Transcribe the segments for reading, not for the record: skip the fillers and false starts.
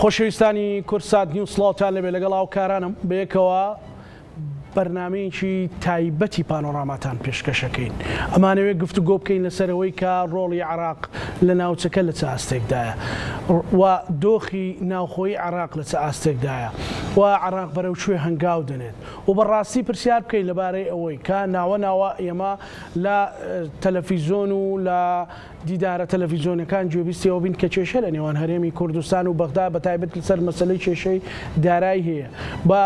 خۆشەویستانی کورسات نیو سڵاوتان لەبێ لەگەڵ هاوکارانم بەیەکەوە بەرنامەیەکی تایبەتی پانۆراماتان پێشکەشەکەین. ئەمانەوێت گفتوگۆ بکەین لەسەرەوەی کە ڕۆڵی عێراق لە ناوچەکە لە چ ئاستێکدایە و دۆخی ناوخۆی عێراق لە چ ئاستێکدایە و عێراق بەرەو کوێ هەنگاو دەنێت و بەڕاستی پرسیار بکەین لەبارەی ئەوەی کە ناوە ئێمە لە تەلەڤیزۆن و لە دیدارە تەلەڤیزۆنەکان گوێبیستیەوە بین کە کێشە لە نێوان هەرێمی کوردستان و بەغدا بە تایبەت لەسەر مەسەلەی کێشەی دارایی هەیە. بە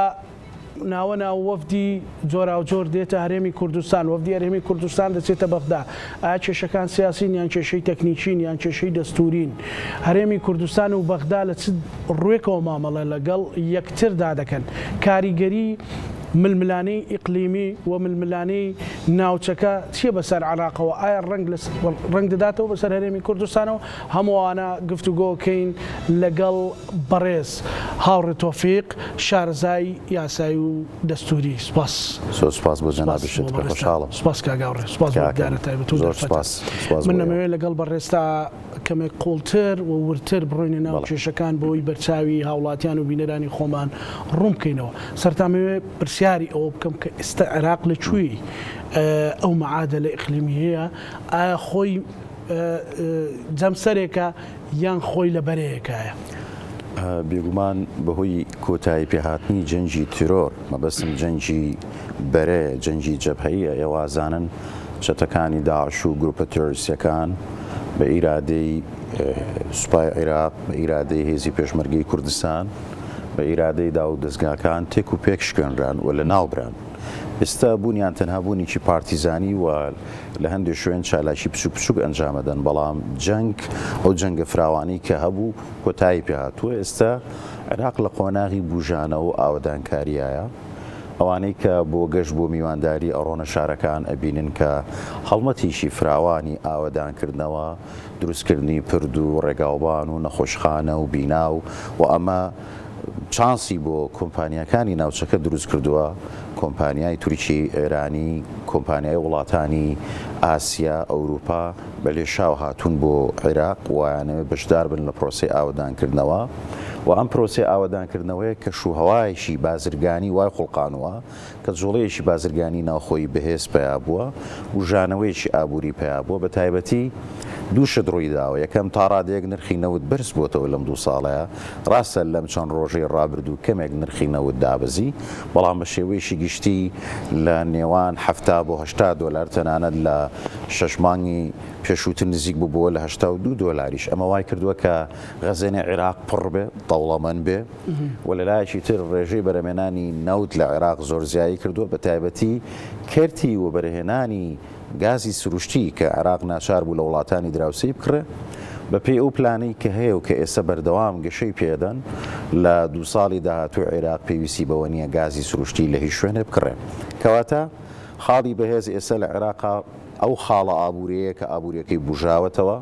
ناوە وەفدی جۆرا و جۆر دێتە هەرێمی کوردستان، وەفدی هەرێمی کوردستان دەچێتە بەغدا. ئایا کێشەکان سیاسین یان کێشەی تەکنیکین یان کێشەی دەستورین؟ هەرێمی کوردستان و بەغدا لە چ ڕوێکەوە مامەڵە لەگەڵ یەکتردا دەکەن؟ کاریگەری ململانەی ئیقلیمی و ململانەی ناوچەکە چیە بەسەر عێراقەوە؟ ئایا ڕنگ دەداتەوە بەسەر هەرێمی کوردستانەوە؟ هەمووانە گفتوگۆکەین لەگەڵ بەڕێز هاوڕێ تۆفیق شارەزای یاسایی و دەستوری. سپاس بۆ جەنابشت، خۆشحاڵم. سپاس کاگاوڕێ، سپاس بۆ دیارە تایبەت و دەرفەت. من نەمەوێت لەگەڵ بەڕێستا کەمێک قوڵتر و ورتر بڕۆینە ناو کێشەکان بۆی بەرچاوی هاوڵاتیان و بینەرانی خۆمان ڕوون بکەینەوە. سەرتامەوێت پرسیاری ئەوە بکەم کە ئێستا عێراق لەکوێی ئەو مەعادلە ئیقلیمی هەیە؟ ئایا خۆی جەمسەرێکە یان خۆی لە بەرەیەکایە؟ بێگومان بەهۆی کۆتایی پێهاتنی جەنجی تیرۆر، مەبەستم جەنجی بەرێ، جەنجی جەبهەیە، ئێوازانن چەتەکانی داعش و گروپە تێرۆریستیەکان بە ئیرادەی سوپای عێراق، بە ئیرادەی هێزی پێشمەرگەی کوردستان، بە ئیرادەی دا و دەستگاکان تێک و پێک شکێنران و لە ناوبران. ئێستا بوونیان تەنها بوونیی پارتیزانی و لە هەندێک شوێن چالاکی بچوک بچوک ئەنجامەدەن، بەڵام جەنگ ئەو جەنگە فراوانی کە هەبوو کۆتایی پێهاتووە. ئێستا عێراق لە قۆناغی بوژانە و ئاوەدانکاریایە. ئەوانەی کە بۆ گەشت بۆ میوانداری ئەڕۆنە شارەکان ئەبینن کە هەڵمەتیشی فراوانی ئاوەدانکردنەوە، دروستکردنی پرد و ڕێگاوبان و نەخۆشخانە و بیناو و ئەمە چانسی بۆ کۆمپانیەکانی ناوچەکە دروست کردووە. کۆمپانیای تورکی، ئێرانی، کۆمپانیای وڵاتانی ئاسیا، ئەوروپا بە لێشاو هاتوون بۆ عێراق وایانەوێت بەشدار بن لە پرۆسەی ئاوەدانکردنەوە و ئەم پرۆسەی ئاوەدانکردنەوەیە کە شوهەوایەکی بازرگانی وای خوڵقانەوە کە جوڵەیەکی بازرگانی ناوخۆی بەهێز پیا بووە و ژانەوەیەکی ئابووری پیا بووە. بە تایبەتی دووشت ڕوویداوە. یەکەم تا ڕادەیەک نرخی نەوت بەرز بۆتەوە لەم 2 ساڵەیە. ڕاستە لەم چەند ڕۆژەی ڕابردوو کەمێک نرخی نەوت دابەزی، بەڵام بە شێوەیەشی گشتی لە نێوان 70 بۆ 80 دۆلار، تەنانەت لە 6 مانگی پێشووتر نزیک بووە لە 82 دۆلاریش. ئەمە وای کردووە کە غەزێنی عێراق پڕ بێ، دەوڵەمەند بێ و لە لایەکی تر ڕێژەی بەرهێنانی نەوت لە عێراق زۆر زیایی کردووە. بە تایبەتی کەرتی و بەرهێنانی گازی سروشتی کە عێراق ناچار بوو لە وڵاتانی دراوسێی بکڕێ بەپێی ئەو پلانەی کە هەیە و کە ئێستا بەردەوام گەشەی پێدەن لە 2 ساڵی داهاتوو عێراق پێویستی بەوە نییە گازی سروشتی لە هیچ شوێنێ بکڕێ. کەواتە خاڵی بەهێز ئێستا لە عێراقا ئەو خاڵە ئابووریەیە کە ئابووریەکەی بژاوەتەوە،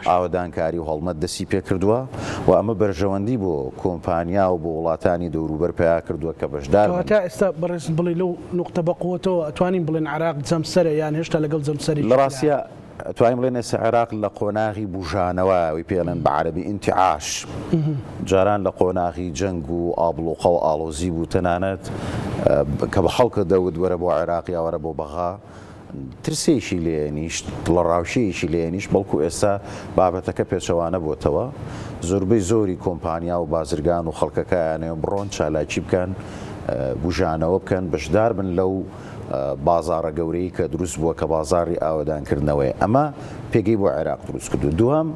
ئاوەدانکاری و هەڵمەت دەستی پێ کردووە و ئەمە بەرژەوەندی بۆ کۆمپانیا و بۆ وڵاتانی دەوروبەر پیا کردووە کە بەشدار بن. کەواتە ئێستا بەڕێز بڵێ لەو نوقتە بەقووەتەوە ئەتوانین بڵێن عێراق جەمسەرە یان هێشتا لەگەڵ جەمسەری؟ لە ڕاستیە ئەتوانین بڵێن ئێستا عێراق لە قۆناغی بژانەوە، ئەوەی پێڵێن بە عەرەبی ئینتیعاش، جاران لە قۆناغی جەنگ و ئابڵوقە و ئاڵۆزی بوو، تەنانەت کە بە خەڵکە دەوت وەرە بۆ عێراقی وەرە بۆ بەغا ترسێکی لێنیشت، لە ڕاوشەیەکی لێنیش، بەڵکو ئێستا بابەتەکە پێچەوانە بۆتەوە. زۆربەی زۆری کۆمپانیا و بازرگان و خەڵکەکەیانێ بڕۆن چالاکی بکەن، بژانەوە بکەن، بەشدار بن لەو بازاڕە گەورەی کە دروست بووە کە بازاڕی ئاوەدانکردنەوەی. ئەمە پێگەی بۆ عێراق دروست کردو. دووەم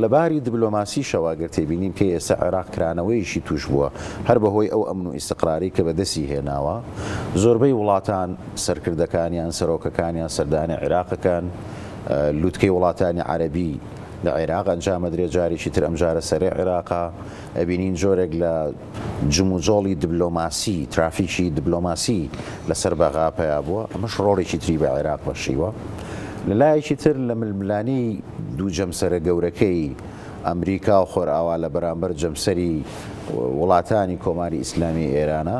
لەباری دیبلۆماسی شەواگەر تێبینیم کە ئێستا عێراق کرانەوەیشی توش بووە، هەر بەهۆی ئەو ئەمن و ئیستقراری کە بەدەستی هێناوە. زۆربەی وڵاتان سەرکردەکانیان، سەرۆکەکانیان سەردانی عێراقەکان، لووتکەی وڵاتانی عەرەبی لە عێراق ئەنجامەدرێت، جارێکی تر ئەمجارە سەرێ عێراقا ئەبینین جۆرێک لە جموجۆڵی دیبلۆماسی، ترافیکی دیبلۆماسی لەسەر بەغا پیا بووە. ئەمەش ڕۆڵێکی تری بە عێراق بەشیوە. لەلایەکی تر لە ململانی دوو جەمسەرە گەورەکەی ئەمریکا و خۆرئاوا لە بەرامبەر جەمسەری وڵاتانی کۆماری ئیسلامی ئێرانە،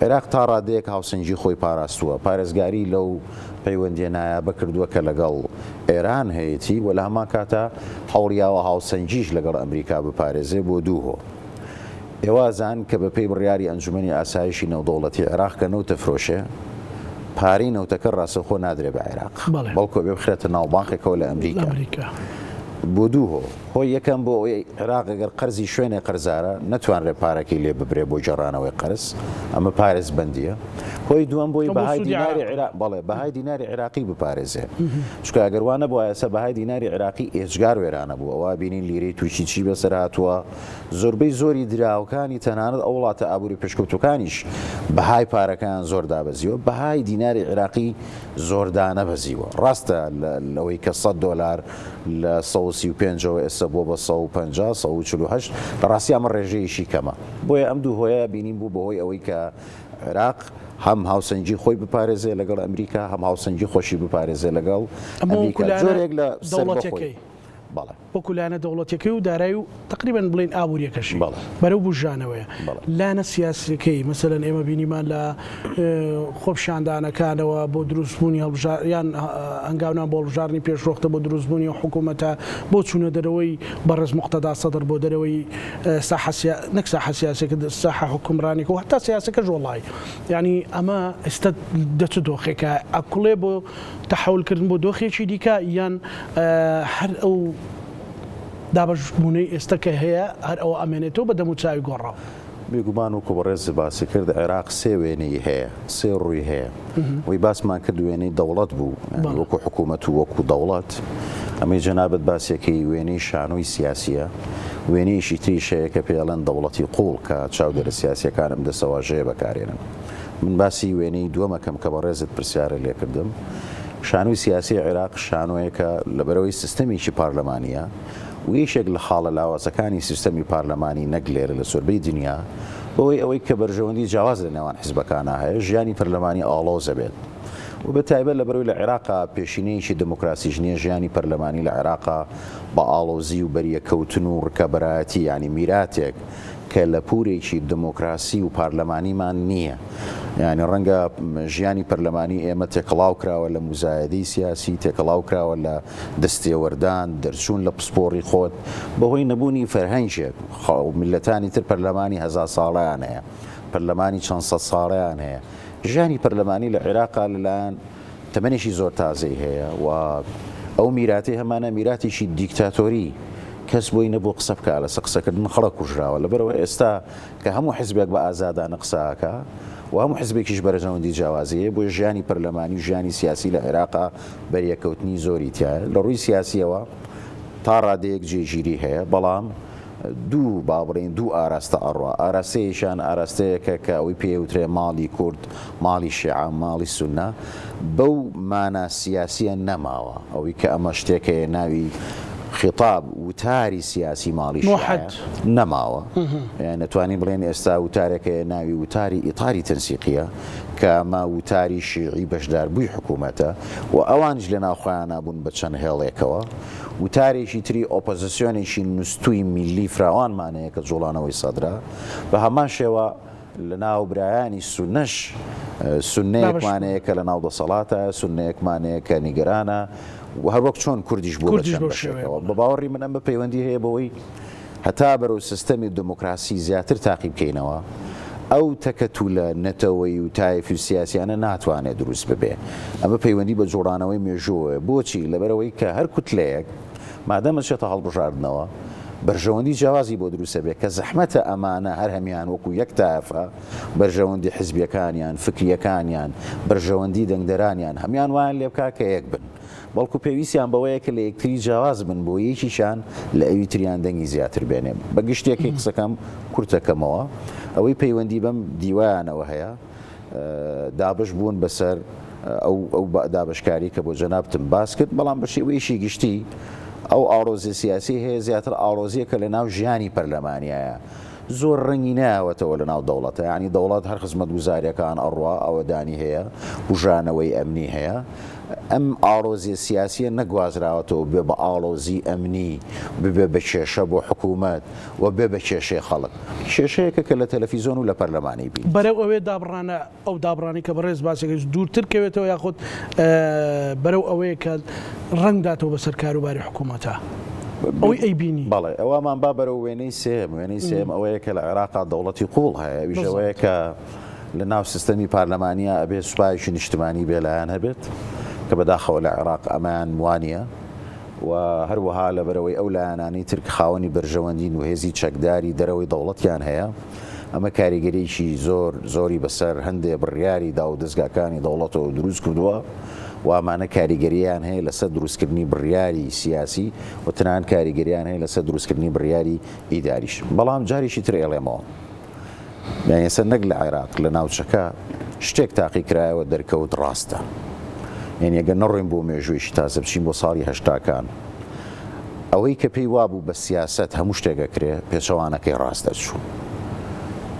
عێراق تا ڕادەیەک هاوسەنگی خۆی پاراستووە، پارێزگاری لەو پەیوەندیە نایابە کردووە کە لەگەڵ ئێران هەیەی و لە هەمان کاتە هەوڵیاوە هاوسەنگیش لەگەڵ ئەمریکا بپارێزێ بۆ دووهۆ. ئێوازان کە بە پێی بڕیاری ئەنجومەنی ئاسایشی نێودەوڵەتی عێراق کە نەوتە فرۆشێ پارەی نەوتەکە ڕاستەوخۆ نادرێت بە عێراق بەڵکو بێ بخرێتە ناو بانکێکەوە لە ئەمریکا بۆ دوو هۆی یەکەم بۆ ئەوەی عێراق ئەگەر قەرزی شوێنێ قەرزارە نەتوانرێت پارەکەی لێ ببرێ بۆ جێڕانەوەی قەرز ئەمە پارێز بەندیە هۆی دووەم بۆی بەهای دیناری عێراق بەڵێ بەهای دیناری عێراقی بپارێزێ چکە ئەگەر وانە بۆ ئێستا بەهای دیناری عێراقی ئێجگار وێرانە بوو ئەوە بینین لیرەی تووشی چی بەسەر هاتووە زۆربەی زۆری دراوەکانی تەنانەت ئەو وڵاتە ئابووری پێشکەوتوەکانیش بەهای پارەکان زۆر دابەزیوە بەهای دیناری عێراقی زۆر دانەبەزیوە ڕاستە لەوەی کە $100 لە 135ەوە ئێستا بۆ بە 150 148 لە ڕاستی ئەمە ڕێژەیەشی کەمە بۆیە ئەم دوو هۆیە بینیم بوو بەهۆی ئەوەی کە عێراق هەم هاوسەنگی خۆی بپارێزێ لەگەڵ ئەمریکا هەم هاوسەنگی خۆشی بپارێزێ لەگەڵ ئەمریکا جۆرێک لە دەوڵەتەکەی وەکو لایەنە دەوڵەتەکەی و دارایی و تقریبان بڵین ئابوووریەکەشی بەرەو بژانەوەیە لایەنە سیاسەکەی مەسەلەن ئێمە بینیمان لە خۆپشاندانەکانەوە بۆ دروستبوونی هەڵبژاریان هەنگاونان بۆ هەڵبژارنی پێشڕۆختە بۆ دروستبوونی حکوومەتە بۆ چوونە دەرەوەی بەڕێز مقتەدا سەدر بۆ دەرەوەی نەک ساحە سیاسەکە ساحە حکومڕانێک و هەتا سیاسەکەش وەڵای یعنی ئەمە ئێستا دەچ دۆخێکە ئەکوڵێ بۆ تەحولکردن بۆ دۆخێکی دیکە یان هەر ئەو دابەشبوونەی ئێستا کە هەیە هەر ئەوە ئەمێنێتەوە بە دەموچاوی گۆڕاو بێگومان و کۆبڕێز باسی کرد عێراق سێ وێنەی هەیە سێ ڕووی هەیە وی باسمان کرد وێنەی دەوڵەت بوو وەکو حکوومەت و وەکو دەوڵەت ئەمەی جەنابەت باسیەکەی وێنەی شانۆی سیاسیە وێنەیەشی تریشەیە کە پێڵەن دەوڵەتی قوڵ کە چاودێرە سیاسیەکانم دەسەواژەیە بەکارێنن من باسی وێنەی دووەمەکەم کە بە ڕێزت پرسیارە لێ کردم شانۆی سیاسی عێراق شانۆیەکە لەبەرەوەی سیستەمێکی پارلەمانیە و یەکێک لە خاڵە لاوازەکانی سیستەمی پارلەمانی نەگلێرە لە سۆربەی دنیا بەوەی ئەوەی کە بەرژەوەندی جیاواز لە نێوان حیزبەکانە هەیە ژیانی پەرلەمانی ئاڵۆزە بێت و بە تایبەت لەبەرەوەی لە عێراقا پێشینەیەکی دموکراسیش نییە ژیانی پەرلەمانی لە عێراقا بە ئاڵۆزی و بەریەکەوتن و ڕکەبەرایەتی ینی میراتێک کە لە پورێکی دموکراسی و پارلەمانیمان نییە یعنی ڕەنگە ژیانی پەرلەمانی ئێمە تێکەڵاو کراوە لە موزایدەی سیاسی تێکەڵاو کراوە لە دەستێوەردان دەرچوون لە پسپۆڕی خۆت بەهۆی نەبوونی فەرهەنگێک میلەتانی تر پەرلەمانی 1000 ساڵیان هەیە پەرلەمانی چەند سەد ساڵیان هەیە ژیانی پەرلەمانی لە عێراقا لەلایەن تەمەنێکی زۆر تازەی هەیە و ئەو میراتی هەمانە میراتێکی دیکتاتۆری کەس بۆی نەبوو قسە بکە لەسەر قسەکردن خەڵک کوژراوە لەبەرەوە ئێستا کە هەموو حیزبێک بە ئازادانە قساکە و هەموو حیزبێکیش بەرژەوەندی جیاوازیە بۆ ژیانی پەرلەمانی و ژیانی سیاسی لە عێراقا بەریەکەوتنی زۆری تایە لە ڕووی سیاسیەوە تا ڕادەیەک جێگیری هەیە بەڵام دوو بابڕین دوو ئاراستە ئەڕوا ئاراستەیەشان ئاراستەیەکە کە ئەوی پێوترێ ماڵی کورد ماڵی شیعە ماڵی سونە بەو مانە سیاسیە نەماوە ئەوی کە ئەمە شتێکەیە ناوی خطاب وتاری سیاسی ماڵی شیعە نەماوە نەتوانین بڵێن ئێستا وتارێکە ناوی وتاری ئیطاری تەنسیقیە کە ئەمە وتاری شیعی بەشداربووی حکوومەتە و ئەوانش لە ناوخۆیان نابوون بە چەند هێڵێکەوە وتارێکی تری ئۆپۆزیسیۆنێکی نوستووی میلی فراوانمانەیە کە جوڵانەوەی سەدرا بە هەمان شێوە لە ناو برایانی سونەش سونەیەکمانەیە کە لە ناو دەسەڵاتە سونەیەکمانەیە کە نیگەرانە و هەروەک چۆن کوردیش بوو بە باوەڕی من ئەم بە پەیوەندی هەیە بەوەی هەتا بەرەو سیستەمی دموکراسی زیاتر تاقی بکەینەوە ئەو تەکەتولە نەتەوەی و تایفی سیاسیانە ناتوانێت دروست ببێ ئەمە پەیوەندی بە جوڵانەوەی مێژووە بۆچی لەبەرەوەی کە هەر کوتلەیەک مادەمە چێتە هەڵبژاردنەوە بەرژەوەندی جیاوازی بۆ دروستە بێت کە زەحمەتە ئەمانە هەر هەمیان وەکو یەک تایفە بەرژەوەندی حیزبیەکانیان فکریەکانیان بەرژەوەندی دەنگدەرانیان هەمیان وایان لێ بکا کە یەک بن بەڵکو پێویستیان بەوەیە کە لە یەکتری جیاواز بن بۆ یەکیشان لە ئەوی تریان دەنگی زیاتر بێنێ بە گشتێکی قسەکەم کورتەکەمەوە ئەوەی پەیوەندی بەم دیوایانەوە هەیە دابش بوون بەسەر ئەو دابشکاری کە بۆ جەنابتم باس کرد بەڵام بە شێوەیەشی گشتی ئەو ئاڵۆزی سیاسی هەیە زیاتر ئاڵۆزیەکە لە ناو ژیانی پەرلەمانیایە زۆر ڕەنگی ناوەتەوە لە ناو دەوڵەتە ینی دەوڵات هەر خزمەت گوزاریەکان ئەڕوا ئەوەدانی هەیە بژانەوەی ئەمنی هەیە ئەم ئاڵۆزی سیاسیە نەگوازراوەتەوە بێ بە ئاڵۆزی ئەمنی ببێ بە کێشە بۆ حکوومەت و بێ بە کێشەی خەڵک کێشەیەکە کە لە تەلەڤیزۆن و لە پەرلەمانی بین بەرەو ئەوێ دابڕانە ئەو دابڕانی کە بەڕێز باسێکش دوورتر کەوێتەوە یاخود بەرەو ئەوەیە کە ڕەنگ داتەوە بەسەر کاروباری حکوومەتە ئەوەی ئەیبینی بەڵێ ئەوەمان با بەرە وێنەی سێم ئەوەیە کە لە عێراقا دەوڵەتی قوڵ هەیە ویژەوەیە کە لە ناو سیستەمی پارلەمانیە ئەبێت سوپایشی نیشتمانی بێلایەن هەبێت کە بەداخەوە لە عێراق ئەمان وانە و هەروەها لە بەرەوەی ئەو لایەنانی ترک خاوەنی بەرژەوەندین و هێزی چەکداری دەرەوەی دەوڵەتیان هەیە ئەمە کاریگەریشی زۆری بەسەر هەندێک بڕیاری دا و دەستگاکانی دەوڵەتەوە دروست کردووە و ئەمانە کاریگەریان هەیە لەسەر دروستکردنی بڕیاری سیاسی و تەنان کاریگەریان هەیە لەسەر دروستکردنی بڕیاری ئیداریش بەڵام جاریشی تر ئێڵێمەوە یعنی ئێستا نەک لە عێراق لە ناوچەکە شتێک تاقی کرایەوە دەرکەوت ڕاستە یعنی ئەگەر نەڕۆین بۆ مێژوێشی تازە بچین بۆ ساڵی هەشتاکان ئەوەی کە پێی وابوو بە سیاست هەموو شتێکەکرێ پێچەوانەکەی ڕاستە چوو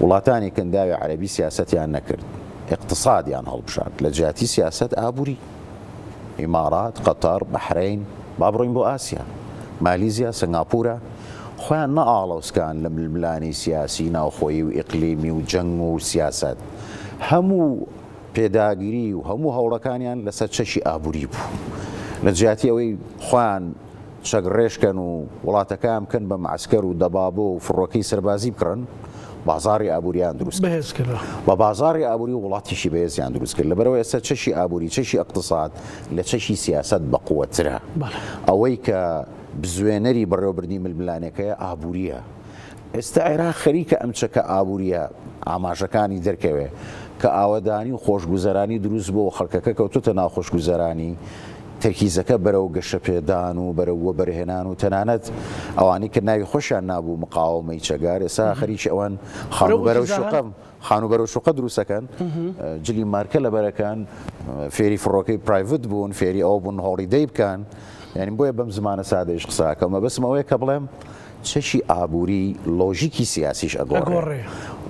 وڵاتانی کەنداوی عەرەبی سیاسەتیان نەکرد اقتصادیان هەڵبژاند لە جیاتی سیاست ئابووری ئیمارات قەتەر بەحرەین با بڕۆین بۆ ئاسیا مالیزیا سنگاپورە خۆیان نەئاڵەوسکان لە ململانی سیاسی ناوخۆیی و ئیقلیمی و جەنگ و سیاست هەموو پێداگیری و هەموو هەوڵەکانیان لەسەر چەشی ئابووری بوو لە جیاتی ئەوەی خۆیان چەکڕێشکەن و وڵاتەکان بکەن بە معسکەر و دەبابۆ و فڕۆکەی سەربازی بکڕن بازاری ئابووریان دروست کرد بە بازاری ئابووری وڵاتیشی بەهێزیان دروست کرد لەبەرەوە ئێستا چەشی ئابووری چەشی اقتصاد لە چەشی سیاست بەقووەترە ئەوەی کە بزوێنەری بەڕێوەبردنی ململانەکەیە ئابووریە ئێستا عێراق خەریکە ئەم چەکە ئابووریە ئاماژەکانی دەرکەوێ کە ئاوەدانی و خۆشگوزەرانی دروست بۆ خەڵکەکە کەوتوتە ناو خۆشگوزەرانی تەرکیزەکە بەرەو گەشەپێدان و بەرەوە بەرهێنان و تەنانەت ئەوانەی کە ناوی خۆشیان نابوو مقاومەی چەگار ئێستا خەریکی ئەوان خانوبەر و شوقە دروستەکەن جلی مارکە لە بەرەکان فێری فڕۆکەی پرایڤت بوون فێری ئەو بوون هۆڵی دەی بکەن یعنی بۆیە بەم زمانە سادەیش قساکەمە بەسمەوەی کە بڵێم چەشی ئابووری لۆژیکی سیاسیش ئەگۆڕێ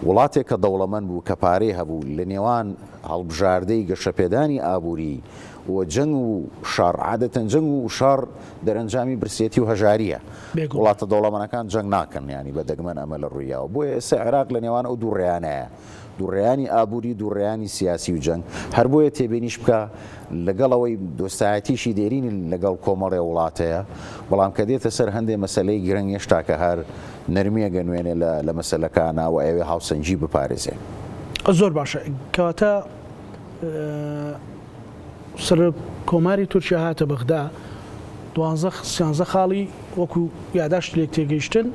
وڵاتێک کە دەوڵەمەند بوو کە پارەی هەبوو لە نێوان هەڵبژاردەی گەشەپێدانی ئابووری و جەنگ و شەڕ عادەتەن جەنگ و شەڕ دەرەنجامی برسێتی و هەژاریە وڵاتە دەوڵەمەندەکان جەنگ ناکەن ینی بە دەگمەن ئەمە لە ڕوویاوە بۆیە ئێستا عێراق لە نێوان ئەو دووڕێیانەیە دووڕێیانی ئابووری دووڕێیانی سیاسی و جەنگ هەر بۆیە تێبینیش بکە لەگەڵەوەی دۆستایەتیشی دێرینی لەگەڵ کۆمەڵێ وڵاتەیە بەڵام کە دێتە سەر هەندێک مەسەلەی گرنگ هێشتا کە هەر نەرمیە گەنوێنێ لە مەسەلەکانە و ئەوێ هاوسەنجی بپارێزێ زۆر باشە کەواتە سەر کۆماری تورکیا هاتە بەغدا 12 خاڵی وەکو یاداشت لێک تێگەیشتن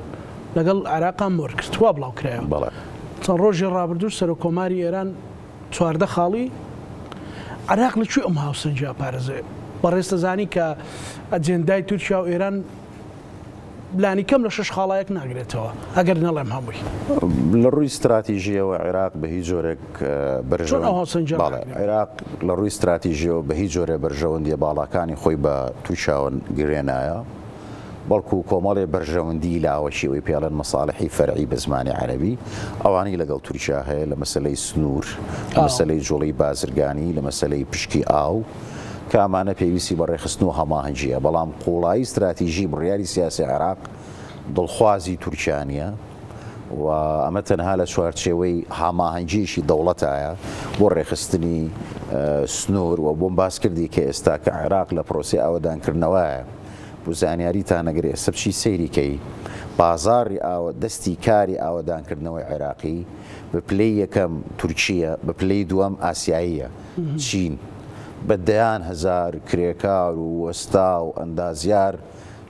لەگەڵ عێراقان مۆر کرد وا بڵاو کرایەوە چەند ڕۆژی ڕابردوو سەر کۆماری ئێران 14 خاڵی عێراق لەکوێ ئەم هاوسەنجی پارێزێ بەڕێستەزانی کە ئەجێندای تورکیا و ئێران لانی کەم لە 6 خاڵایەک ناگرێتەوە ئەگەر نەڵێم هەمووی لە ڕووی استراتیژیەوە عێراق بە هیچ جۆرێک عێراق لە ڕووی استراتیژیەوە بە هیچ جۆرە بەرژەوەندیە باڵاکانی خۆی بە تووشاون گرێنایە بەڵکو کۆمەڵێ بەرژەوەندی لاوەشیەوەی پیاڵەن مەساڵحی فەرعی بە زمانی عەرەبی ئەوانەی لەگەڵ تورکیا هەیە لە مەسەلەی سنوور لە مەسەلەی جوڵەی بازرگانی لە مەسەلەی پشکی ئاو کە ئەمانە پێویستی بەڕێخستن و هەماهەنگیە بەڵام قوڵایی استراتیژی بڕیاری سیاسی عێراق دڵخوازی تورکیانە و ئەمە تەنها لە چوارچێوەی هەماهەنگیشی دەوڵەتایە بۆ ڕێخستنی سنوور و بۆم باس کردی کە ئێستا کە عێراق لە پرۆسی ئاوەدانکردنەوەیە بۆ زانیاریتان نەگرێ سەبچی سەیریکەی بازاری دەستی کاری ئاوەدانکردنەوەی عێراقی بە پلەی یەکەم تورکیە بە پلەی دووەم ئاسیاییە چین بەدەیان هەزار کرێکار و وەستا و ئەندازیار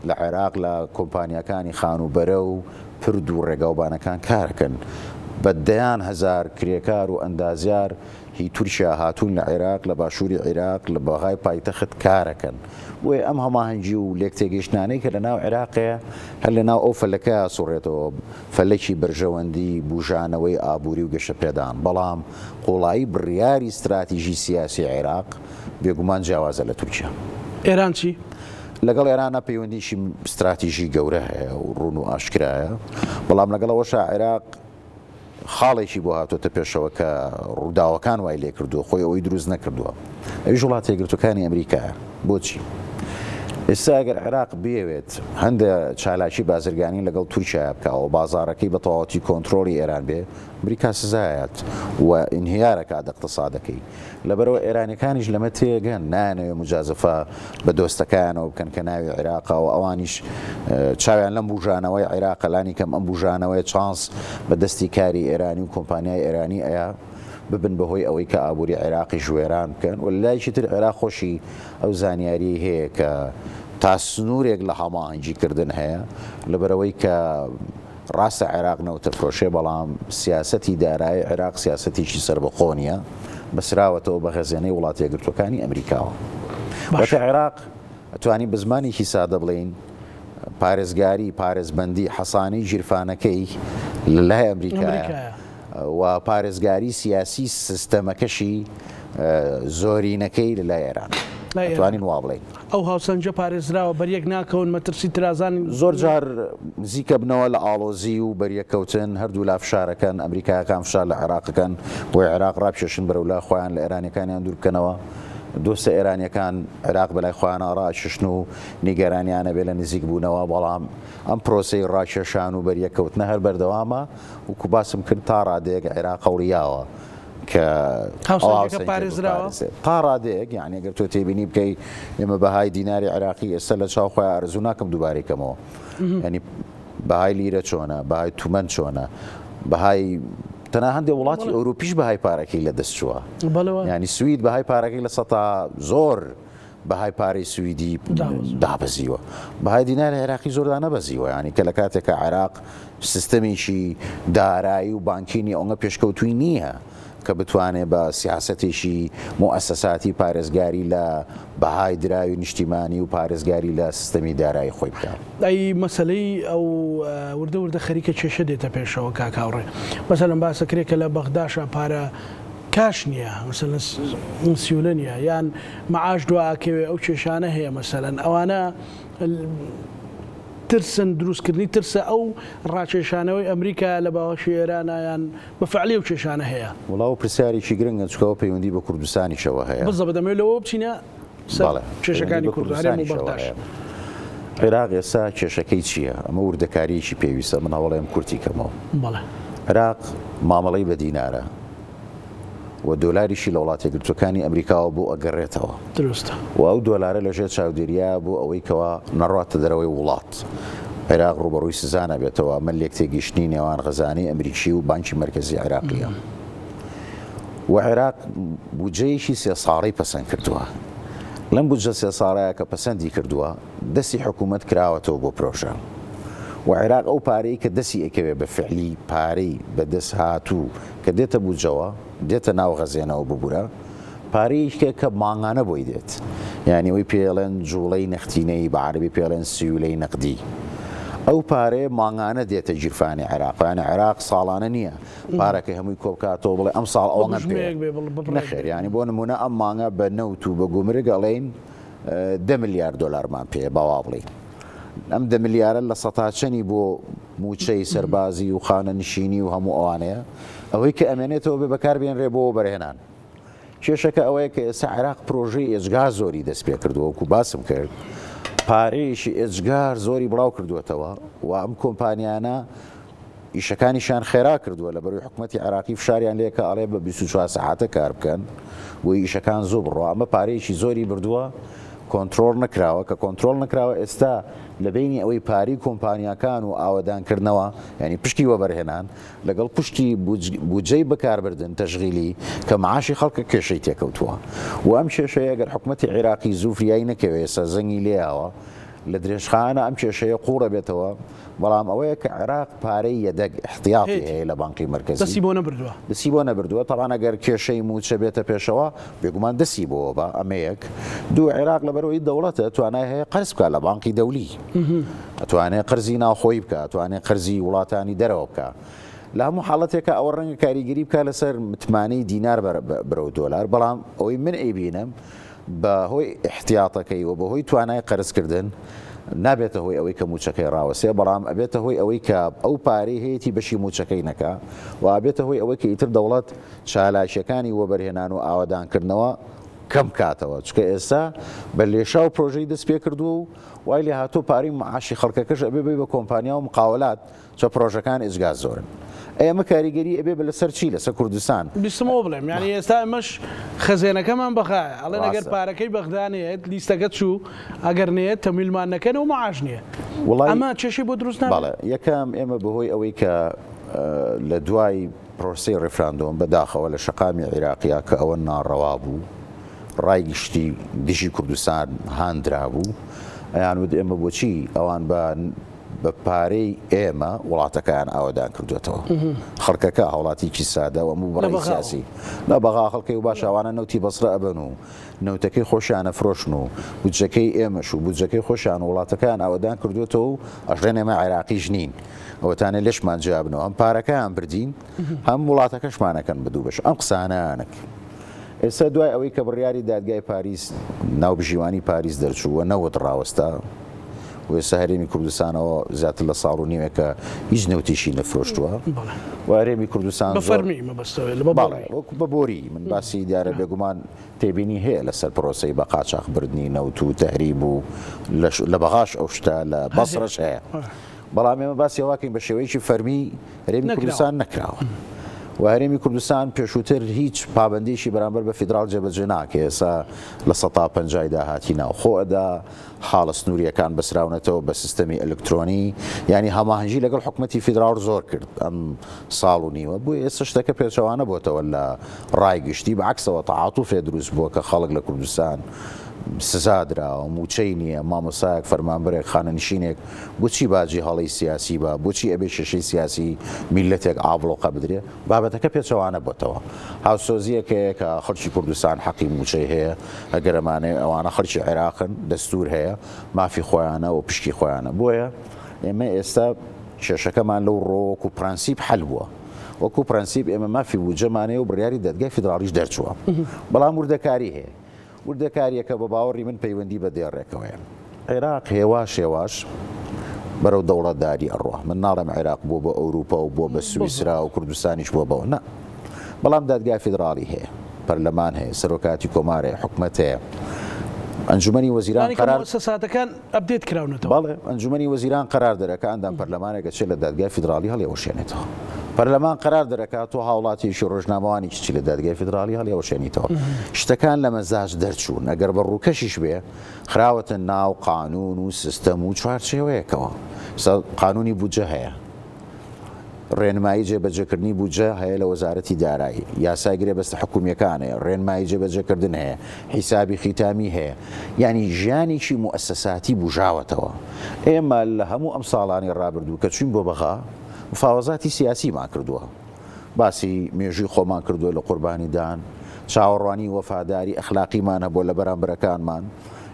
لە عێراق لە کۆمپانیەکانی خانوبەرە و پرد و ڕێگاوبانەکان کارەکەن بەدەیان هەزار کرێکار و ئەندازیار هی تورکیا هاتوون لە عێراق لە باشووری عێراق لە بەغای پایتەخت کارەکەن بۆیە ئەم هەماهەنگی و لێک تێگەیشتانەی کە لە ناو عێراقەیە هەر لە ناو ئەو فەلەکەیە سوڕێتەوە فەلەکی بەرژەوەندی بوژانەوەی ئابووری و گەشەپێدان بەڵام قوڵایی بڕیاری استراتیژی سیاسی عێراق بێگومان جیاوازە لە تورکیا ئێران چی؟ لەگەڵ ئێرانە پەیوەندیشی استراتیژی گەورە هەیە و ڕوون و ئاشکرایە بەڵام لەگەڵەوەشە عێراق خاڵێکی بۆ هاتوۆتە پێشەوە کە ڕووداوەکان وای لێ کردووە خۆی ئەوەی دروست نەکردووە ئەوی وڵاتە یەکگرتووەکانی ئەمریکایە بۆچی؟ ئێستا ئەگەر عێراق بێوێت هەندێک چالاکی بازرگانی لەگەڵ تورکیا بکەوە بازارەکەی بە تەواوەتی کۆنتترۆلی ئێران بێ ئەمریکا سزایەت و ئینهیارەکە دەقتەسادەکەی لەبەرەوە ئێرانەکانیش لەمە تێگەن نانەوێ مجازفە بە دۆستەکانەوە بکەن کە ناوی عێراقا و ئەوانیش چاویان لەم بژانەوەی عێراق لانی کەم ئەم بژانەوەی چانس بە دەستی کاری ئێرانی و کۆمپانیای ئێرانی ئەیە ببن بەهۆی ئەوەی کە ئابووری عێراقی ژوێران بکەن و لایشی تر عێراق خۆشی ئەو زانیاری هەیە کە تا سنوورێک لە هەماهەنگیکردن هەیە لەبەرەوەی کە ڕاستە عێراق نەوتە فرۆشێ بەڵام سیاسەتی دارایی عێراق سیاسەتێکی سربەخۆ نیە بەسراوەتەوە بە خەزێنەی وڵاتە یەکگرتوەکانی ئەمریکاوە وەتە عێراق ئەتوانی بە زمانێکی سادە بڵێین پارێزگاری پارێزبەندی حەسانەی ژیرفانەکەی لە لای ئەمریکایە و پارێزگاری سیاسی سیستەمەکەشی زۆرینەکەی لە لای ئێران ئەتوانین وا بڵێین ئەو هاوسەنجە پارێزراوە بەریەک ناکەون مەترسی ترازانی زۆر جار نزیکە بنەوە لە ئاڵۆزی و بەریەکەوتن هەردوو لا فشارەکەن ئەمریکایەکان فشار لە عێراقەکەن بۆی عێراق ڕابشێشن بەرەولا خۆیان لە ئێرانیەکانیان دوور بکەنەوە دۆستە ئێرانیەکان عێراق بەلای خۆیان ڕاششن و نیگەرانیانە بێ لە نزیک بوونەوە بەڵام ئەم پرۆسەی ڕاکێشان و بەریەکەوتنە هەر بەردەوامە وکو باسم کرد تا ڕادەیەک عێراق قەوریاوە کە تا ڕادەیەک یعنی ئەگەر تۆ تێبینی بکەی ئێمە بەهای دیناری عێراقی ئێستا لە چاو خۆیان ئارزوو ناکەم دووبارێکەمەوە ینی بەهای لیرە چۆنە بەهای تومەن چۆنە بەهای تەنها هەندێک وڵاتی ئەوروپیش بەهای پارەکەی لە دەست چووە ینی سوید بەهای پارەکەی لە سەتا زۆر بەهای پارەی سویدی دابەزیوە بەهای دیناری عێراقی زۆردا نەبەزیوە ینی کە لە کاتێکە عێراق سیستەمێکی دارایی و بانکینی ئەوە پێشکەوتووی نییە کە بتوانێت بە سیاسەتێکی مؤسساتی پارێزگاری لە بەهای دراوی نیشتیمانی و پارێزگاری لە سیستەمی دارایی خۆی بکات. ئەی مەسلەی ئەو وردە وردە خەریکە کێشە دێتە پێشەوە کاکاوڕێ مەسەلەن باسەکرێکە لە بەغداشە پارە کاش نییە مەسەلەن سیولە نییە یان مەعاش دواکەوێ ئەو کێشانە هەیە مەسەلەن ئەوانە ترسن دروستکردنی ترسە ئەو ڕاکێشانەوەی ئەمریکا لە باوەشی ئێرانیان بەفعلی و کێشانە هەیە وڵاو پرسیارێکی گرنگە چکەوە پەیوەندی بە کوردستانیشەوە هەیە بەڵێ دەمەوێت لەوە بچینە کێشەکانی کوردستانی بەغداش عێراق ئێستا کێشەکەی چییە؟ ئەمە وردەکاریەکی پێویستە من هەوڵێم کورتی کەمەوە عێراق مامەڵەی بە دینارە و دۆلاریشی لە وڵاتە یەکگرتوەکانی ئەمریکاوە بۆ ئەگەڕێتەوە دروستە و ئەو دۆلارە لەژێر چاودێریە بۆ ئەوەی کەەوە نەڕاتە دەرەوەی وڵات عێراق ڕوبەڕووی سزانە بێتەوە من لێک تێگەیشتنی نێوان غەزانی ئەمریکی و بانکی مرکزی عێراقیە و عێراق بودجەیەکی سێ ساڵەی پەسەند کردووە لەم بودجە سێ ساڵەیە کە پەسەندی کردووە دەستی حکوومەت کراوەتەوە بۆ پرۆژە و عێراق ئەو پارەی کە دەستی ئەکەوێ بە فعلی پارەی بەدەست هاتوو کە دێتە بودجەوە دێتە ناو غەزێنەوە ببوورە پارەیەکە کە ماڭانە بۆی دێت یعنی وی پێڵێن جوڵەی نەختینەی بە عەربی پێڵێن سیولەی نەقدی ئەو پارەیە ماڭانە دێتە ژیرفانی عێراقیانە عێراق ساڵانە نییە پارەکەی هەمووی کۆبکاتەوە بڵێ ئەم ساڵ ئەوە نەخێر ینی بۆ نمونە ئەم ماڭە بە نەوت و بە گومرگ ئەڵێن 10 میلیارد دلارمان پێ باوا بڵێ ئەم 10 میلیارە لە سەتاچەنی بۆ موچەی سەربازی و خانە نشینی و هەموو ئەوانەیە ئەوەی کە ئەمێنێتەوە بێ بەکاربێنرێ بۆ بەرهێنان کێشەکە ئەوەیە کە ئێستا عێراق پرۆژەی ئێجگار زۆری دەست پێ کردووە وەکو باسم کرد پارەیەشی ئێجگار زۆری بڵاو کردوێتەوە و ئەم کۆمپانیانە ئیشەکانیشان خێرا کردووە لە بەروی حکوومەتی عێراقی فشاریان لێکە ئەڵێ بە 24 ساعتە کار بکەن و ئیشەکان زۆر بڕۆ ئەمە پارەیەکی زۆری بردووە کۆنتترۆل نەکراوە کە کۆنتترۆل نەکراوە ئێستا لە بینی ئەوەی پاری کۆمپانیەکان و ئاوەدانکردنەوە ینی پشتی وەبەرهێنان لەگەڵ پشتی بودجەی بەکاربردن تەشغیلی کە معاشی خەڵکە کێشەی تێکەوتووە و ئەم کێشەیە ئەگەر حکوومەتی عێراقی زوفریایی نەکەوێت ئێستا زەنگی لێیاوە لە درێژخانە ئەم کێشەیە قوڕە بێتەوە بەڵام ئەوەیە کە عێراق پارەی یەدەگ احتیاطی هەیە لە بانقی مرکزی دەسی بۆ نەبردووە تەڵان ئەگەر کێشەی موچە بێتە پێشەوە بێگومان دەسی بۆەوە بە ئەمەیەک دوو عێراق لە بەرەوەی دەوڵەتە توانای هەیە قەرز بکە لە بانقی دەولی ئەتوانێت قەرزی ناوخۆی بکە ئەتوانێت قەرزی وڵاتانی دەرەوە بکە لە هەموو حاڵەتێکە ئەوە ڕەنگە کاریگەری بکە لەسەر متمانەی دینار بەرەو دۆلار بەڵام ئەوەی من ئەیبینم بەهۆی احتیاطەکەی و بەهۆی توانای قەرزکردن نابێتە هۆی ئەوەی کە موچەکەی ڕاوەسێ بەڵام ئەبێتە هۆی ئەوەی کە ئەو پارەی هەیەی بەشی موچەکەی نەکا و ئابێتە هۆی ئەوەی کە ئیتر دەوڵەت چالاکیەکانی وەبەرهێنان و ئاوادانکردنەوە کەم کاتەوە چکە ئێستا بە لێشا و پرۆژەی دەست پێ کردو و وای لێ هاتوو پارەی معاشی خەڵکەکەش ئەبێ بە کۆمپانیا و مقاولات چە پرۆژەکان ئێجگا زۆرن. ئێمە کاریگەری ئەبێ بە لەسەر چی لەسەر کوردستان بیستمەوە بڵێم یعنی ئێستا ئەمەش خەزێنەکەمان بەخایە ئەڵێ ئەگەر پارەکەی بەغدانێت لیستەکە چوو ئەگەر نێت تەمیلمان نەکەنەوە معاش نییە ئەمە چێشی بۆ دروست بەڵێ یەکەم ئێمە بەهۆی ئەوەی کە لە دوای پرۆسی ڕێفراندۆم بەداخەوە لە شەقامی عێراقیا کە ئەوە ناڕەوا بوو ڕای گشتی دژی کوردستان هاندرا بوو ئەیان ود ئێمە بۆچی ئەوان بە پارەی ئێمە وڵاتەکەیان ئاوادان کردوێتەوە خەڵکەکە هاوڵاتیکی سادە و هەموو بەڕێی سیاسی نەبەغا خەڵکی و باش ئەوانە نەوتی بەسرە ئەبن و نەوتەکەی خۆشیانە فرۆشن و بودجەکەی ئێمەش و بودجەکەی خۆشیان و وڵاتەکەیان ئاوادان کردوێتەوە و ئەژێن ئێمە عێراقیش نین ئەوەتانە لەشمان جیابنەوە ئەم پارەکەیان بردین هەم وڵاتەکەشمانەکەن بەدوو بەش ئەم قسانانەک ئێستا دوای ئەوەی کە بڕیاری دادگای پاریس ناوبژیوانی پاریس دەرچووە نەوت ڕاوەستا و ئێستا هەرێمی کوردستانەوە زیاتر لە ساڵ و نیمێکە هیچ نەوتیشی نەفرۆشتووە و هەرێمی کوردستان وەکو بە بۆری من باسی دیارە بێگومان تێبینی هەیە لەسەر پرۆسەی بە قاچاق بردنی نەوت و تەهریب و لە بەغاش ئەو شتە لە بەسڕەش هەیە بەڵام ئێمە باسی ئەوواکەین بە شێوەیەکی فەرمی هەرێمی کوردستان نەکراوە و هەرێمی کوردستان پێشووتر هیچ پابندیشی بەرامبەر بە فیدراڵ جێبەجێ ناکە ئێستا لە 150 داهاتی ناو خۆدا حاڵە سنووریەکان بەسراونەتەوە بە سیستەمی ئەلکترۆنی ینی هەماهەنگی لەگەڵ حکوومەتی فیدراڵ زۆر کرد ئەم ساڵ و نیوە بووی ئێستا شتەکە پێچەوانە بۆتەوە لە ڕایگشتی بەعکسەوە تەعاتوفێ دروست بووە کە خەڵک لە کوردستان سزادراوە موچەی نییە مامۆسایەک فەرمانبەرێک خانەنشینێک بۆچی باجی هەڵی سیاسی بە بۆچی ئەبێ شەشەی سیاسی میلەتێک ئاڵۆقە بدرێ بابەتەکە پێچەوانە بۆتەوە هاوسۆزیەکەیە کە خەڵکی کوردستان حەقی موچەی هەیە ئەگەر ئەمانێ ئەوانە خەڵکی عێراقن دەستور هەیە مافی خۆیانە و پشکی خۆیانە بۆیە ئێمە ئێستا کێشەکەمان لەو ڕۆوەکو پرەنسیب حەل بووە وەکو پرەنسیب ئێمە مافی بوجەمانەیە و بڕیاری دەدگای فیدراڵیش دەرچووە بەڵام وردەکاری هەیە وردەکاریەکە بە باوەڕی من پەیوەندی بە دێڕێکەوەیە عێراق هێواش بەرەو دەوڵەتداری ئەڕۆ من ناڵێم عێراق بۆ بە ئەوروپا و بۆ بە سویسرا و کوردستانیش بۆ بەوە نە بەڵام دادگای فیدراڵی هەیە پەرلەمان هەیە سەرۆکاتی کۆمارێ حکومەت هەیە ئەنجومەنی وەزیران قرار سەساتەکان ئەپدێت کراونەتەوە بەڵێ ئەنجومەنی وەزیران قرار دەرەکە ئەندام پەرلەمانێکە چێت لە دادگای فیدراڵی هەڵێوەشێنێتەوە پەرلەمان قرار دەرەکات و هاوڵاتیشی ڕۆژنامەوانێکی چی لە دادگای فیدراڵی هەڵێوەشێنیتەوە شتەکان لە مەزاج دەرچوون ئەگەر بە ڕووکەشیش بێ خراوەتە ناو قانون و سیستەم و چوارچێوەیەکەوە قانونی بودجە هەیە ڕێنمایی جێبەجێکردنی بودجە هەیە لە وەزارەتی دارایی یاسای گرێبەستە حکوومیەکانەیە ڕێنمایی جێبەجێکردن هەیە حیسابی خیتامی هەیە ینی ژیانێکی موئەسساتی بژاوەتەوە ئێمە لە هەموو ئەم ساڵانی ڕابردوو کە چوین بۆ بەغا مفاوەزاتی سیاسیمان کردووە باسی مێژووی خۆمان کردووە لە قوربانیدان چاوەڕوانی وەفاداری ئەخلاقیمانە بۆ لە بەرامبەرەکانمان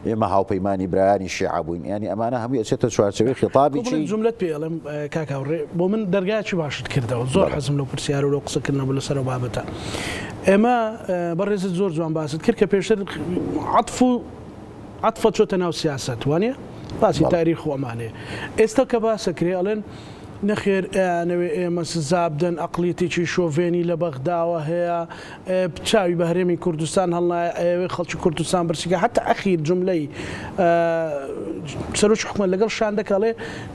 ئێمە هاوپەیمانی برایانی شیعە بووین ینی ئەمانە هەمووی ئەچێتە چوارچەوەی خیتابی چی جملت پێڵم کاکاوڕێ بۆ من دەرگایکی باشت کردەوە زۆر حەزم لەو پرسیار و لەو قسەکردنەوە لەسەر بابەتە ئێمە بەڕێزت زۆر جوان باست کرد کە پێشتر عەتفە چۆتە ناو سیاست وانە باسی تاریخ و ئەمانەیە ئێستا کە باسەکرێ ئەڵێن نەخێر ئەوێ ئێمە سزا بدەن ئەقلیەتێکی شۆڤێنی لە بەغداوە هەیە چاوی بە هەرێمی کوردستان هەڵنایە ئەوێ خەڵکی کوردستان برسیکە حتا ئەخیر جملەی سەرۆکی حکومەت لەگەڵ شان دەکەڵێ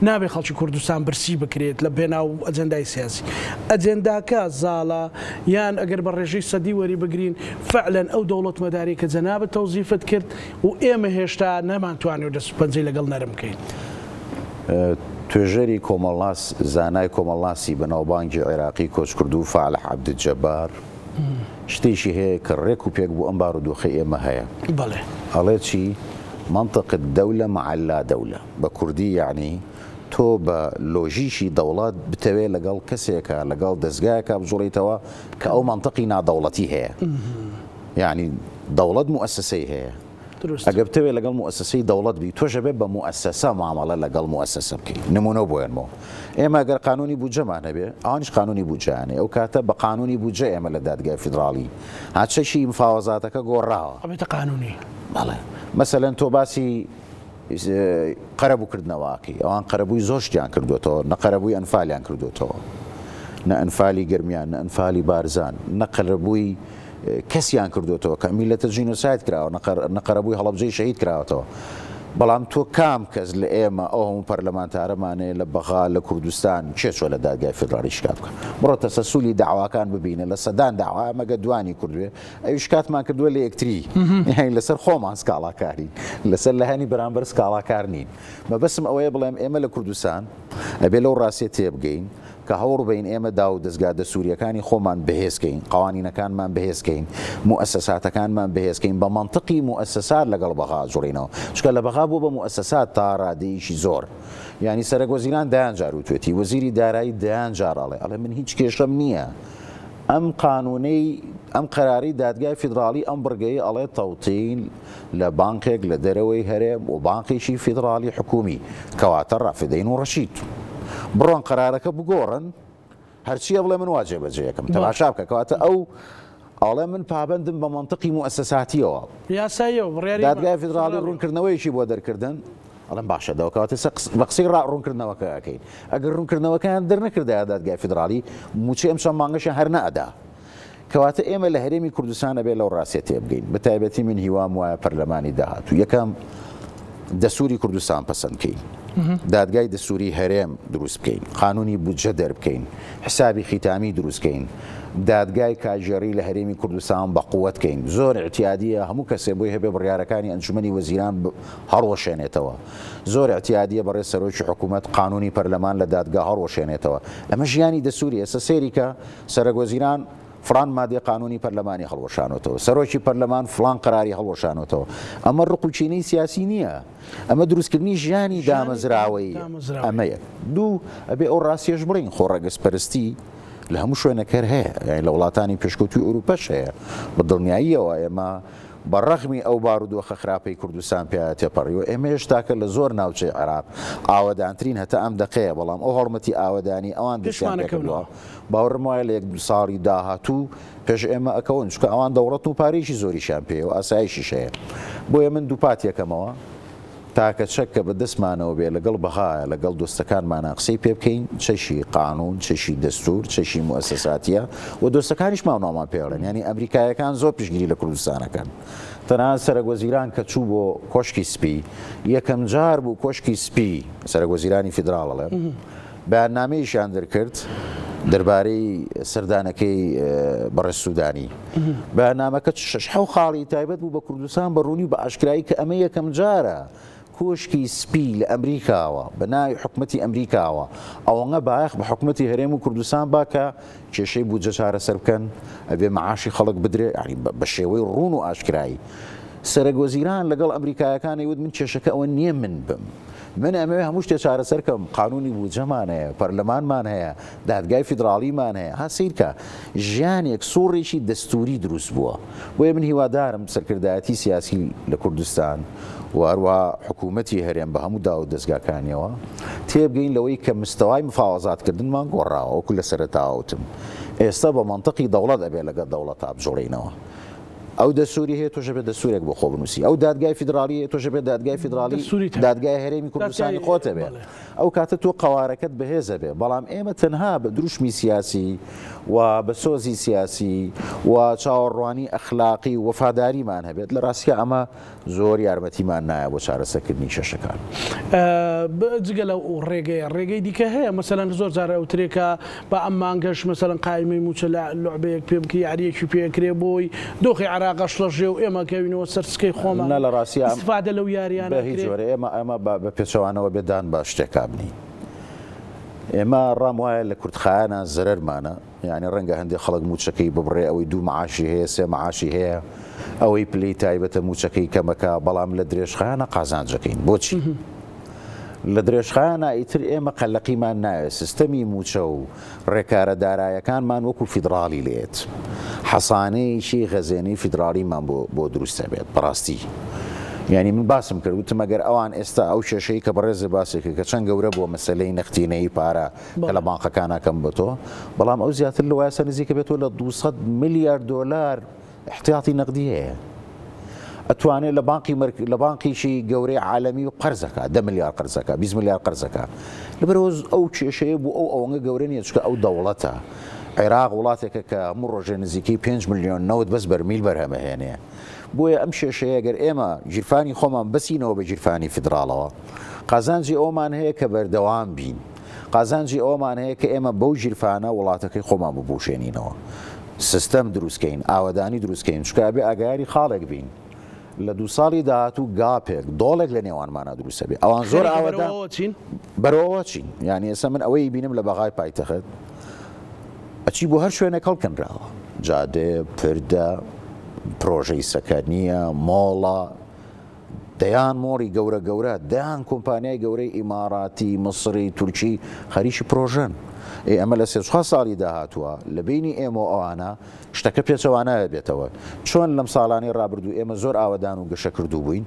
نابێ خەڵکی کوردستان برسی بکرێت لە پێناو ئەجەندای سیاسی ئەجەنداکە زاڵە یان ئەگەر بە ڕێژەی سەدی وەری بگرین فعلەن ئەو دەوڵەتمەداری کە جەنابەت تەوزیفت کرد و ئێمە هێشتا نەمانتوانێت دەست پەنجەی لەگەڵ نەرم بکەین توێژەری کۆمەڵاس زانای کۆمەڵاسی بەناوبانگی عێراقی کۆچکردو و فعالە عەبدولجەبار شتێکی هەیە کە ڕێک و پێک بوو ئەم بارودۆخی ئێمە هەیە بەڵێ ئەڵێ چی منطق الدەولە مع لا دەولە بە کوردی یعنی تۆ بە لۆژیشی دەوڵات بتەوێت لەگەڵ کەسێکە لەگەڵ دەستگایەکە بجوڵیتەوە کە ئەو منطقی نادەوڵەتی هەیە یعنی دەوڵەت موئەسسەی هەیە ئەگەر بتەوێت لەگەڵ موئەسسەی دەوڵەت بی تۆش بێت بە موئەسسە معامەڵە لەگەڵ موئەسسە بکەیت نمونە بۆێنمەوە ئێمە ئەگەر قانونی بودجەمان هەبێ ئەوانیش قانونی بودجەیانێ ئەو کاتە بە قانونی بودجە ئێمە لە دادگای فیدراڵی هاچەشی مفاوەزاتەکە گۆڕاوە ئەبێتە قانونی بەڵێ مەسەلەن تۆ باسی قەرەبووکردنەوەکەی ئەوان قەرەبووی زۆر شتیان کردوێتەوە نە قەرەبووی ئەنفالیان کردوێتەوە نە ئەنفالی گەرمیان نە ئەنفالی بارزان نە قەرەبووی کەسیان کردوێتەوە کە میلەتە جینۆساید کراوە نەقەرەبووی هەڵەبجەی شەهید کراوەتەوە بەڵام تۆ کام کەس لە ئێمە ئەو هەموو پەرلەمانتارەمانەیە لە بەغا لە کوردستان چێ لە دادگای فێدراڵی شکات بکە بڕۆ تەسەسولی داواکان ببینە لە سەدان داوا مەگە دوانی کردوێ ئەوی شکاتمان کردووە لە یەکتری لەسەر خۆمان سکاڵاکارین لەسەر لە هەنی بەرامبەر سکاڵاکار نین مەبەسم ئەوەیە بڵێم ئێمە لە کوردستان ئەبێ لەو ڕاستیە تێبگەین کە هەوڵ بین ئێمە دا و دەستگا دەسووریەکانی خۆمان بەهێزکەین قوانینەکانمان بەهێزکەین موسساتەکانمان بەهێزکەین بە منطقی موسسات لەگەڵ بەغا جوڵینەوە چکە لە بەغا بوو بە موسسات تا ڕادەیەکی زۆر یعنی سەرۆک وەزیران دایان جار وتوێتی وەزیری دارایی دایان جار ئەڵێ من هیچ کێشەم نییە ئەم قانونەی ئەم قەراری دادگای فیدراڵی ئەم بڕگەی ئەڵێ تەوتین لە بانکێک لە دەرەوەی هەرێم و بانقێکی فیدراڵی حکومی کەواتە ڕافدەین و ڕەشید بڕۆن قەرارەکە بگۆڕن هەرچیە بڵێ من واجێ بەجێیەکەم تەماشا بکە کەواتە ئەو ئەڵێ من پابندم بە منطقی موسساتیەوە دادگای فیدراڵی ڕوونکردنەوەیشی بۆ دەرکردن ئەڵێم باشە دەوکەواتە بە قسەی ڕوونکردنەوەکە ئەەکەین ئەگەر ڕوونکردنەوەکان دەرنەکردایە دادگای فیدراڵی موچی ئەم چەند مانگەشیان هەر نەئەدا کەواتە ئێمە لە هەرێمی کوردستان ئەبێ لەو ڕاستیە تێبگەین بە تایبەتی من هیوام وایە پەرلەمانی داهاتوو یەکەم دەسووری کوردستان پەسەندکەین دادگای دەسووری هەرێم دروست بکەین قانونی بودجە دەربکەین حسابی خیتامی دروستکەین دادگای کاژێڕی لە هەرێمی کوردستان بە قووەتکەین زۆر اعتیادیە هەموو کەسێ بۆی هەبێ بڕیارەکانی ئەنجومەنی وەزیران هەڵوەشێنێتەوە زۆر اعتیادیە بەڕێز سەرۆکی حکوومەت قانونی پەرلەمان لە دادگا هەڵوەشێنێتەوە ئەمە ژیانی دەسووری ئێستا سێریکە سەرۆک وەزیران فلان مادەی قانونی پەرلەمانی هەڵوەشانەوە سەرۆکی پەرلەمان فلان قەراری هەڵوەشانەوە ئەمە ڕقوچینەی سیاسی نییە ئەمە دروستکردنی ژیانی دامەزراوەی ئەمەیە دوو ئەبێ ئەو ڕاستیەش بڵین خۆڕەگەسپەرستی لە هەموو شوێنەکەر هەیە یعنی لە وڵاتانی پێشکەوتوی ئەوروپەش هەیە بە دڵنیاییەوە ئێمە بەڕەخمی ئەو بارودۆخە خراپەی کوردستان پێ تێپەڕیوە ئێمە هێشتاکە لە زۆر ناوچەی عێراق ئاوەدانترین هەتا ئەم دقەیە بەڵام ئەو هەڵمەتی ئاوەدانی ئەوان دەشیان کردووە باوەڕم وایە لە یەک ساڵی داهاتوو پێش ئێمە ئەکەون چکە ئەوان دەوڵەت و پارێکی زۆریشیان پێەوە ئاسایشیش هەیە بۆیە من دووپات یەکەمەوە تاکە چەککە بە دەستمانەوە بێ لەگەڵ بەغایە لەگەڵ دۆستەکانمانە قسەی پێ بکەین چەشی قانون چەشی دەستور چەشی موسساتیە و دۆستەکانیش ماوناومان پێڵێن ینی ئەمریکایەکان زۆر پشگیری لە کوردستانەکەن تەنانەت سەرۆک وەزیران کە چوو بۆ کۆشکی سپی یەکەم جار بوو کۆشکی سپی سەرۆک وەزیرانی فیدراڵەڵێ بەیاننامەیەشیان دەرکرد دەربارەی سەردانەکەی بەڕێز سوودانی بەیاننامەکە شەش حەو خاڵی تایبەت بوو بە کوردستان بە ڕوونی بە ئاشکرایی کە ئەمە یەکەم جارە کۆشکی سپی لە ئەمریکاوە بە ناوی حکومەتی ئەمریکاوە ئەوەنگە بایەخ بە حکومەتی هەرێم و کوردستان باکە کێشەی بودجە چارەسەر بکەن ئەبێ مەعاشی خەڵک بدرێ بە شێوەی ڕوون و ئاشکرایی سەرۆک وەزیران لەگەڵ ئەمریکایەکان وت من کێشەکە ئەوە نییە من بم من ئەمەوێ هەموو شتێ چارەسەر کەم قانونی بودجەمان هەیە پەرلەمانمان هەیە دادگای فیدراڵیمان هەیە هاسیرکە ژیانێک سوڕێکی دەستوری دروست بووە بۆیە من هیوادارم سەرکردایەتی سیاسی لە کوردستان و هەروە حکوومەتی هەرێم بە هەموو دا و دەستگاکانیەوە تێبگەین لەوەی کە مستەوای مفاوەزاتکردنمان گۆڕاوە وەکو لە سەرەتاوتم ئێستا بە منطقی دەوڵەت ئەبێ لەگەڵ دەوڵەتا بجوڵینەوە ئەو دەسووری هەیە تۆشە بێ دەسوورێک بۆ خۆ بنووسی ئەو دادگای فیدراڵی تۆشە بێ دادگای فیدراڵی دادگای هەرێمی کوردستانی خۆتە بێ ئەو کاتە تۆ قەوارەکەت بەهێزە بێ بەڵام ئێمە تەنها بە دروشمی سیاسی و بە سۆزی سیاسی و چاوەڕوانی ئەخلاقی و وەفاداریمان هەبێت لە ڕاستیە ئەمە زۆر یارمەتیمان نایە بۆ چارەسەرکردنی کێشەکان جگە لەو ڕێگەی دیکە هەیە مەسەلەن زۆر جارە ئەوترێکە بە ئەم مانگەش مەسەلەن قایمەی موچە لە لوعبەیەک پێ بکە یاریەکی پێکرێ بۆی دۆخی عێراق شڵەژێ و ئێمە کەوینەوە سەرسکەی خۆمان لە ڕاستی استفادە لەو یاریانە هیچ جۆرە ئێمە بە پێچەوانەوە بێدان بە شتێکا بنی ئێمە ڕام وایە لە کورتخایانە زەرەرمانە یعنی ڕەنگە هەندێک خەڵک موچەکەی ببڕێ ئەوەی دوو معاشی هەیە سێ معاشی هەیە ئەوەی پلەی تایبەتە موچەکەی کەمەکە بەڵام لە درێژخایانە قازانجەکەین بۆچی لە درێژخایانە ئیتر ئێمە قەلەقیمان ناوێت سیستەمی موچە و ڕێکارە دارایەکانمان وەکو فیدراڵی لێت حەسانەیەکی غەزێنەی فیدراڵیمان بۆ دروستە بێت بەڕاستی یعنی من باسم کرد وتم ئەگەر ئەوان ئێستا ئەو کێشەی کە بەڕێزە باسێکە کە چەند گەورە بۆ مەسەلەی نەختینەی پارە کە لە بانقەکانەکەم بۆ تۆ بەڵام ئەو زیاتر لە وایە نزیکە بێتەوە لە 200 میلیارد دۆلار احتیاطی نەقدی هەیە ئەتوانێت لە بانقیشی گەورەی عالەمی و قەرزەکە 10 میلیارد قەرزەکە 20 میلیارد قەرزەکە لەبەرەوە ئەو کێشەیە بوو ئەو ئەوەنگە گەورە نیە چکە ئەو دەوڵەتە عێراق وڵاتێکە کە هەموو ڕۆژێ نزیکەی 5 ملیۆن نەوت بەس بەرمیل بەرهەمەهێنەیە بۆیە ئەم شێشەیە گەر ئێمە گیرفانی خۆمان بەسینەوە بە گیرفانی فیدراڵەوە قازانجی ئەومان هەیە کە بەردەوام بین قازانجی ئەومان هەیە کە ئێمە بەو گیرفانە وڵاتەکەی خۆمان ببوشێنینەوە سیستەم دروستکەین ئاوەدانی دروستکەین چکابێ ئاگاری خاڵێک بین لە 2 ساڵی داهاتوو گاپێک دۆڵێک لە نێوانمانە دروستە بێ ئەوان زۆر ئاوەدان بەرەوە چین یعنی ئێستا من ئەوەی بینم لە بەغای پایتەخت ئەچی بۆ هەر شوێنێک هەڵکەنراوە جادێ پردە پرۆژەی سەکەنیە مۆڵە دەیان مۆڕی گەورە گەورە دەیان کۆمپانیای گەورەی ئیماراتی مصری تورکی خەریکی پرۆژەن ئەمە لە 3 ساڵی داهاتووە لە بینی ئێمە ئەوانە شتەکە پێچەوانایە بێتەوە چۆن لەم ساڵانی ڕابردوو ئێمە زۆر ئاوەدان و گەشە کردو بووین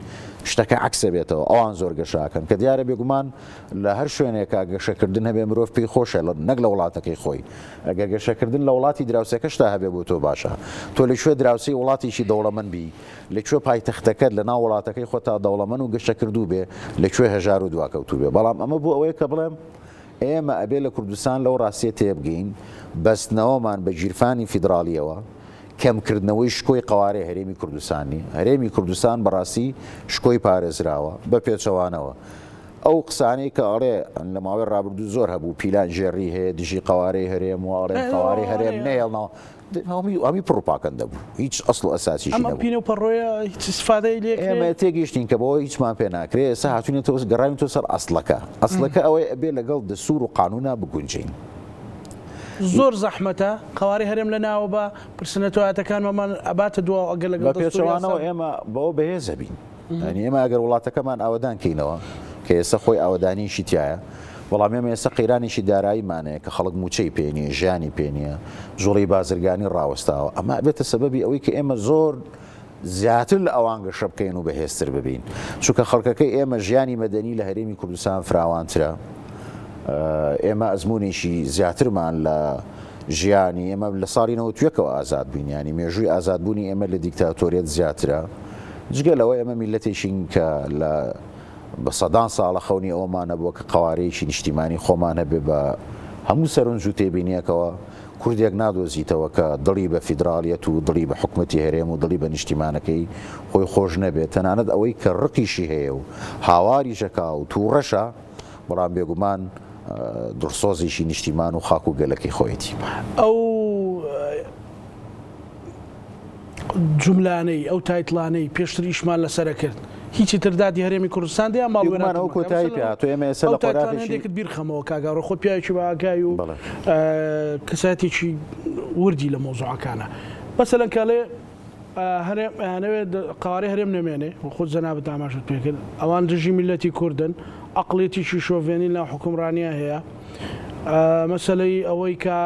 شتەکە عکسە بێتەوە ئەوان زۆر گەشاکەن کە دیارە بێگومان لە هەر شوێنێکا گەشەکردن هەبێ مرۆڤ پێی خۆشە نەک لە وڵاتەکەی خۆی ئەگەر گەشەکردن لە وڵاتی دراوسەکەشتا هەبێ بۆ تۆ باشە تۆ لەکوێ دراوسی وڵاتیشی دەوڵەمەند بی لەکوێ پایتەختەکەت لە ناو وڵاتەکەی خۆتا دەوڵەمەند و گەشە کردو بێ لەکوێ هەژار و دواکەوتوو بێ بەڵام ئەمە بۆ ئەوەیە کە بڵێم ئێمە ئەبێ لە کوردستان لەو ڕاستیە تێبگەین بەستنەوەمان بە گیرفانی فیدراالیەوە کەمکردنەوەی شکۆی قوارێ هەرێمی کوردستانی هەرێمی کوردستان بەڕاستی شکۆی پارێزراوە بە پێچەوانەوە ئەو قسانەی کە ئەڵێ لە ماوەی ڕابردوو زۆر هەبوو پیلان ژێڕی هەیە دژی قوارەی هەرێم و ئاڵێ قوارەی هەرێم نێڵنەوە هەمی پڕوپاکەندە بوو هیچ ئەسڵ و ئەساسیشی نەبوو پینە و پەڕۆیە هیچ استفادەی لێ ئێمە تێگەیشتین کە بەوە هیچمان پێ ناکرێت ئێستا هاتوونێتەوە گەڕاوین تۆ سەر ئەسڵەکە ئەوەی ئەبێ لەگەڵ دەسوور و قانونا بگونجین زۆر زەحمەتە قواری هەرێم لە ناوە بە پرسنەتواتەکانمان ئەباتە دو ئەگەر لەگەڵ پێچەوانەوە ئێمە بەوە بەهێزە بین ئەنی ئێمە ئەگەر وڵاتەکەمان ئاوەدان کەینەوە کە ئێستا خۆی ئاوەدانیشی تایە بەڵام ئێمە ئێستا قەیرانیشی داراییمانەیە کە خەڵک موچەی پێنیە ژیانی پێنیە جوڵی بازرگانی ڕاوەستاوە ئەمە بێتە سەبەبی ئەوەی کە ئێمە زۆر زیاتر لە ئەوان گەشە بکەین و بەهێزتر ببین چونکە خەڵکەکەی ئێمە ژیانی مەدەنی لە هەرێمی کوردستان فراوانترە ئێمە ئەزمونێکی زیاترمان لە ژیانی ئێمە لە ساڵی 90ەوە ئازاد بووین ینی مێژووی ئازادبوونی ئێمە لە دیکتاتۆریەت زیاترە جگەلەوە ئێمە میلەتێکین کە لە بە سەدان ساڵە خەونی ئەومانە بووە کە قوارەیەکی نیشتیمانی خۆمانە بێ بە هەموو سەرنج و تێبینیەکەوە کوردێک نادۆزیتەوە کە دڵی بە فیدراالیەت و دڵی بە حکومەتی هەرێم و دڵی بە نیشتیمانەکەی خۆی خۆش نەبێت تەنانەت ئەوەی کە ڕقیشی هەیە و هاواری ژەکا و تووڕەشە بەڵام بێگومان دڵسۆزیشی نیشتیمان و خاک و گەلەکەی خۆیەتی ئەو جملانەی ئەو تایتڵانەی پێشتر ئیشمان لەسرە کرد هیچی تردادی هەرێمی کوردستان دێ ماڵوێنەوە کۆتایی پێ تۆ ئێمە ئێستا لە قۆراغێکت بیرخەمەوە کاگەڕۆ خۆ پیاوێکی باگای و کەساتێکی وردی لە مۆزوعەکانە مەسەلەن کاڵێ هەرێمەوێت قوارەی هەرێم نەمێنێ و خۆت جەنابەت ئاماژت پێکرد ئەوان دژی میلەتی کوردن عەقڵێتیشی شۆڤێنی ناو حکومڕانیە هەیە مەسەلەی ئەوەی کە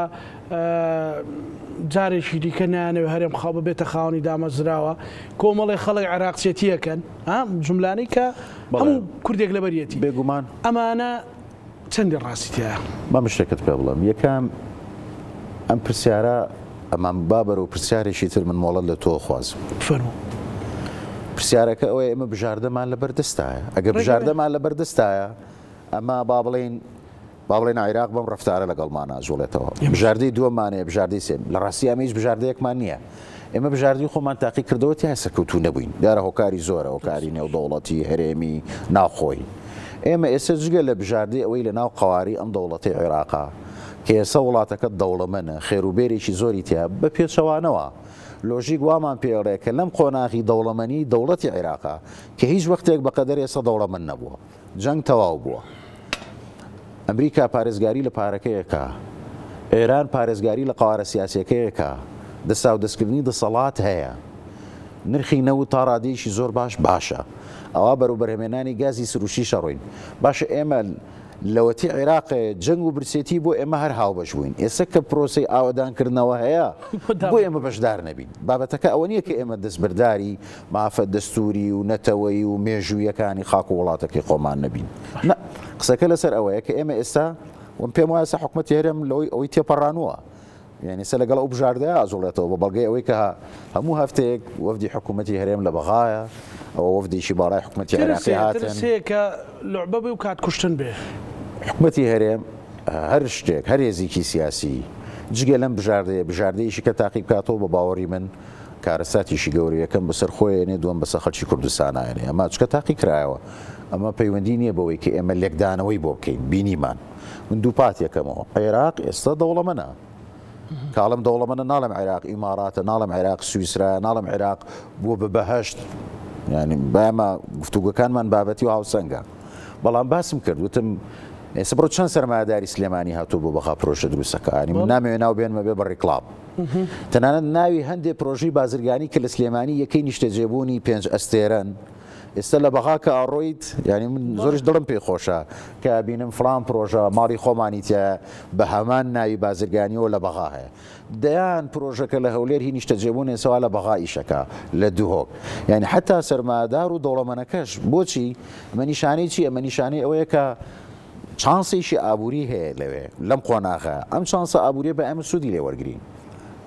جارێکی دیکە نانەوێ هەرێم خاڵ بێتە خاوەنی دامەزراوە کۆمەڵی خەڵک عێراقچێتیەکەن جملانی کە هەموو کوردێک لەبەریەتی بێگومان ئەمانە چەندی ڕاستیایە مام شتێکت پێ بڵم یەکەم ئەم پرسیارە ئەمان بابەر و پرسیارێکی تر من مۆڵەت لە تۆ خوازم فەرموو پرسیارەکە ئەوەیە ئێمە بژاردەمان لە بەردەستایە ئەگەر بژاردەمان لە بەردەستایە ئەمە با بڵێن عێراق بەم ڕەفتارە لەگەڵمان ناجوڵێتەوە بژاردەی دووەمانەیە بژاردەی سێم لە ڕاستی ئەمە هیچ بژاردەیەکمان نییە ئێمە بژاردەی خۆمان تاقی کردەوە تیا سەرکەوتوو نەبووین دیارە هۆکاری زۆرە هۆکاری نێودەوڵەتی هەرێمی ناوخۆی ئێمە ئێستا جگە لە بژاردەی ئەوەی لە ناو قەواری ئەم دەوڵەتی عێراقا کە ئێستا وڵاتەکە دەوڵەمەنە خێروبێرێکی زۆری تیا بە پێچەوانەوە لۆژیک وامان پێڵێ کە لەم قۆناغی دەوڵەمەنی دەوڵەتی عێراقا کە هیچ وەختێک بەقەدەر ئێستا دەوڵەمەند نەبووە جەنگ تەواو بووە ئەمریکا پارێزگاری لە پارەکەیەکە ئێران پارێزگاری لە قوارە سیاسیەکەیەکە دەستا و دەستکردنی دەسەڵات هەیە نرخی نەوت تا ڕادەیەکی زۆر باشە ئەوە بەروبەرهێنانی گازی سروشی شەڕۆین باشە ئێمە لەوەتی عێراق جەنگ و برسێتی بۆ ئێمە هەر هاوبەش بووین ئێستا کە پرۆسەی ئاوەدانکردنەوە هەیە بۆ ئێمە بەشدار نەبین بابەتەکە ئەوە نییە کە ئێمە دەستبەرداری مافە دەستوری و نەتەوەی و مێژوویەکانی خاک و وڵاتەکەی خۆمان نەبین قسەکە لەسەر ئەوەیە کە ئێمە ئێستا وم پێم وایە حکومەتی هەرێم لەوەی ئەوەی تێپەڕانووە یعنی سە لەگەڵ ئەو بژاردەیە ئازۆڵێتەوە بە بەڵگەی ئەوەی کە هەموو هەفتەیەک وەفدی حکومەتی هەرێم لە بەغایە ئەوە وەفدێکی باڵای حکومەتی عێراقی هاتن کە لوعبە بێ و کات کوشتن بێ حکومەتی هەرێم هەر شتێک هەر هێزێکی سیاسی جگە لەم بژاردەیەشی کە تاقی بکاتەوە بە باوەڕی من کارەساتیشی گەوری یەکەم بەسەر خۆیێنێ دووەم بەسەر خەڵکی کوردستانایێنێ ئەمە چکە تاقی کرایەوە ئەمە پەیوەندی نییە بەوەی کە ئێمە لێکدانەوەی بۆ بکەین بینیمان من دوو پات یەکەمەوە عێراق ئێستا دەوڵەمەنە کاڵم دەوڵەمەنە ناڵم عێراق ئیماراتە ناڵم عێراق سویسرا ناڵم عێراق بووە بە بەهەشت ینی بایمە گفتوگەکانمان بابەتی و هاوسەنگە بەڵام باسم کرد وتم ئێستا بڕۆ چەند سەرمایهداری سلێمانی هاتوو بۆ بەخا پرۆژە دروستەکانی من نامەوێت ناو بێنمە بێ بە ڕێکڵاب تەنانەت ناوی هەندێک پرۆژەی بازرگانی کە لە سلێمانی یەکەی نیشتەجێبوونی 5 ئەستێرەن ئێستا لە بەغا کە ئاڕۆیت ینی من زۆرش دڵم پێی خۆشە کە بینم فلان پرۆژە ماڵی خۆمانی تیا بە هەمان ناوی بازرگانیەوە لە بەغا هەیە دەیان پرۆژەکە لە هەولێر هی نیشتەجێبوون ێسەوا لە بەغا ئیشەکە لە دووهۆک یعنی حتا سەرمایهدار و دەوڵەمەنەکەش بۆچی ئەمە نیشانەی چی ئەمە نیشانەی ئەوەیە کە چانسێکی ئابووری هەیە لەوێ لەم قۆناغە ئەم چانسە ئابووریە بە ئەمە سوودی لێوەرگرین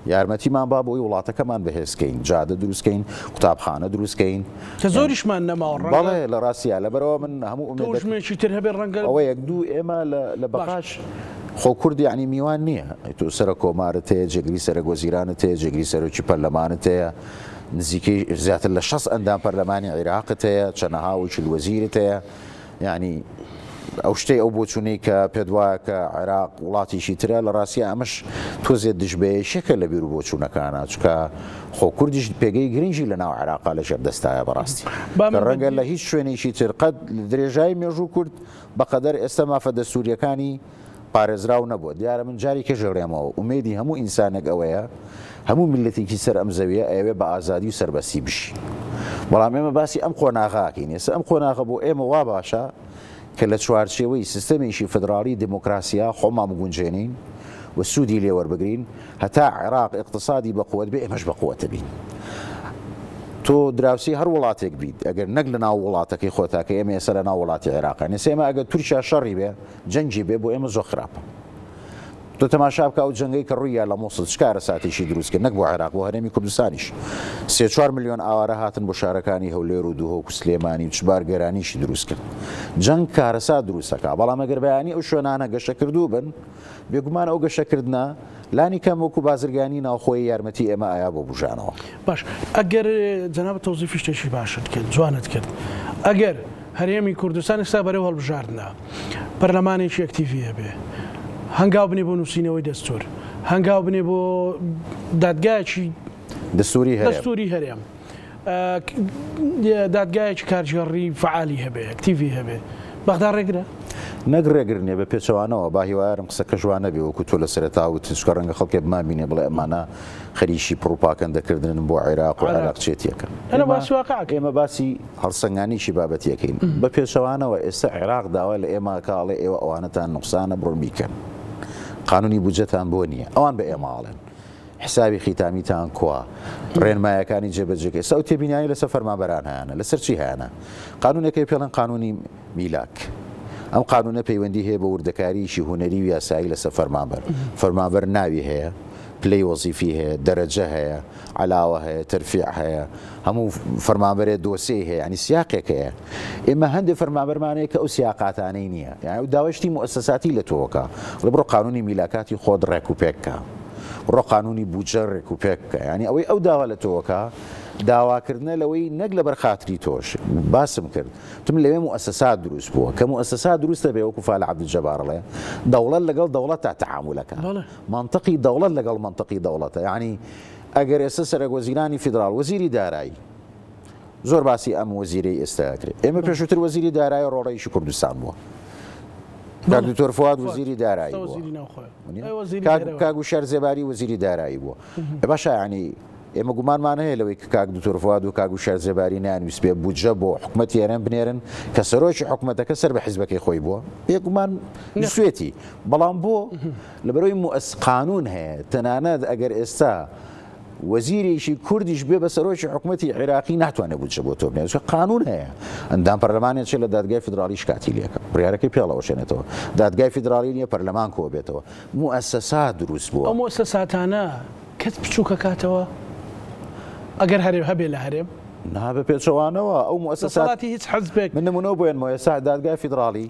یارمەتیمان با بۆی وڵاتەکەمان بەهێزکەین جادە دروستکەین قوتابخانە دروستکەین کە زۆریشمان نەماوە بەڵێ لە ڕاستیە لەبەرەوە من هەموو ئومێدێکی تر هەبێ ڕەنگە ئەوە یەک دوو ئێمە لە بەقاش خۆ کوردی ینی میوان نییە تۆ سەرە کۆمارت هەیە جێگری سەرە گۆزیرانت هەیە جێگری سەرۆکی پەرلەمانت هەیە نزیکەی زیاتر لە 6 ئەندام پەرلەمانی عێراقت هەیە چەنەها وچل وەزیرت هەیە ینی ئەو شتەی ئەو بۆچوونەی کە پێت وایە کە عێراق وڵاتیشی ترە لە ڕاستیە ئەمەش تۆزێت دژبەیەشێکە لە بیر و بۆچوونەکانە چکە خۆ کوردیش پێگەی گرنگی لە ناو عێراقا لە ژێردەستایە بەڕاستی ڕەنگە لە هیچ شوێنێکی تر قەت درێژایی مێژوو کورد بەقەدەر ئێستا مافە دەستوریەکانی پارێزراو نەبووە دیارە من جاری کەژێڕێمەوە ئومێدی هەموو ئینسانێک ئەوەیە هەموو میلەتێکی سەر ئەم زەویە ئەوێ بە ئازادی و سەربەستی بشی بەڵام ئێمە باسی ئەم قۆناغاکەین ئێستا ئەم قۆناغە بۆ ئێمە وا باشە کە لە چوارچێوەی سیستەمێکی فدرالی دموکراسیا خۆمان بگونجێنین و سوودی لێوەربگرین هەتا عێراق اقتصادی بەقووەت بێ ئێمەش بەقووەتە بین تۆ دراوسی هەر وڵاتێک بیت ئەگەر نەک لە ناو وڵاتەکەی خۆتاکە ئێمە ئێستا لە ناو وڵاتی عێراقا ئێمە ئەگەر تورکیا شەڕی بێ جەنگی بێ بۆ ئێمە زۆر خراپە تۆ تەماشا بکە ئەو جەنگەی کە ڕوویە لە مۆسڵ چ کارەساتێکی دروستکە نەک بۆ عێراق بۆ هەرێمی کوردستانیش 3-4 ملیۆن ئاوارە هاتن بۆ شارەکانی هەولێر و دووهۆک و سلێمانی و چبار گەرانیشی دروستکرد جەنگ کارەسات دروستەکە بەڵام ئەگەر بەیانی ئەو شوێنانە گەشە کردو بن بێگومان ئەو گەشەکردنە لانی کەم وەکو بازرگانی ناوخۆی یارمەتی ئێمە ئایا بۆ بژانەوە باش ئەگەر جەناب تەوزیفی شتێکی باشت کرد جوانت کرد ئەگەر هەرێمی کوردستان ئێستا بەرەو هەڵبژاردنە پەرلەمانێکی ئەکتیڤی هەبێ هەنگاو بنێ بۆ نووسینەوەی دەستور هەنگاو بنێ بۆ دادگایەکی دەستوری هەرێم دادگایەکی کارژێڕی فعالی هەبێ ئەکتیڤی هەبێ بەغدا ڕێگرە نەگرێگرنێ بە پێچەوانەوە با هیوارم قسەکە جوانە بێ وەکو تۆ لە سەرەتا و چکە ڕەنگە خەڵکێ بمان بینێ بڵێ ئەمانە خەریشی پڕوپاکەندەکردن بۆ عێراق و عێراق چێتیەکەن ئێمە باسی هەڵسەنگانیشی بابەتیەکەین بە پێچەوانەوە ئێستا عێراق داوا لە ئێمە کاڵێ ئێوە ئەوانەتان نوقسانە بڕۆ بیکەن قانونی بودجەتان بۆ نییە ئەوان بە ئێماڵێن حسابی خیتامیتان کووە ڕێنمایەکانی جێبەجێکە ئێستا و تێبینایی لەسەر فەرمانبەران هەیەنە لەسەر چی هەیەنە قانونەکەی پێڵەن قانونی میلاک ئەم قانونە پەیوەندی هەیە بە وردەکاریشی هوەری و یاسایی لەسەر فەرمانبەر ناوی هەیە پلەی وەزیفی هەیە دەرەجە هەیە علاوە هەیە تەرفیع هەیە هەموو فەرمانبەرێ دۆسەی هەیە ینی سیاقێک هەیە ئێمە هەندێک فەرمانبەرمانەیە کە ئەو سیاقاتانەی نییە یعنی داوەشتی موسساتی لە تۆوەکە لە بڕۆ قانونی میلاکاتی خۆت ڕێک و پێککە ڕۆ قانونی بودجە ڕێک و پێککە ینی ئەوەی ئەو داوا لە تۆوەکە داواکردنە لەوەی نەک لە بەرخاتری تۆش باسم کرد تم لەوێ موسسات دروست بووە کە موسسات دروستە بێ وەکو فعال عەبدولجەبارڵێ دەوڵەت لەگەڵ دەوڵەتە تەعامولەکە منطقی دەوڵەت لەگەڵ منطقی دەوڵەتە یعنی ئەگەر ئێستا سەرۆکوەزیرانی فیدراڵ وەزیری دارایی زۆر باسی ئەم وەزیرەی ئێستاکرێت ئێمە پێشووتر وەزیری دارایی ڕۆڕەیشی کوردستان بووە کاک دکتۆر فواد وەزیری دارایی بووە کاک وشار زێباری وەزیری دارایی بووە باشە یعنی ئێمە گومانمان هەیە لەوەی کە کاک دکتۆر فواد و کاک وشار زێباری نانویست بێ بودجە بۆ حکومەتی ئێران بنێرن کە سەرۆکی حکومەتەکە سەر بە حیزبەکەی خۆی بووە بێگومان سوێتی بەڵام بۆ لەبەرەوەی قانون هەیە تەنانەت ئەگەر ئێستا وەزیرێکی کوردیش بێ بە سەرۆکی حکومەتی عێراقی ناتوانێت بودجە بۆ تۆ بنێت قانون هەیە ئەندام پەرلەمانێک چێت لە دادگای فیدراڵی شکاتی لێکە بڕیارەکەی پێڵەوە شێنێتەوە دادگای فیدراڵی نیە پەرلەمان کۆ بێتەوە موسسات دروست بووە ئەو موسساتانە کەس بچووکە کاتەوە ئەگەر هەرێم هەبێ لە هەرێم نابێ پێچەوانەوە ئەو موسساتی هیچ حەزبێک من نمونەوە بۆیان مۆسا دادگای فیدراڵی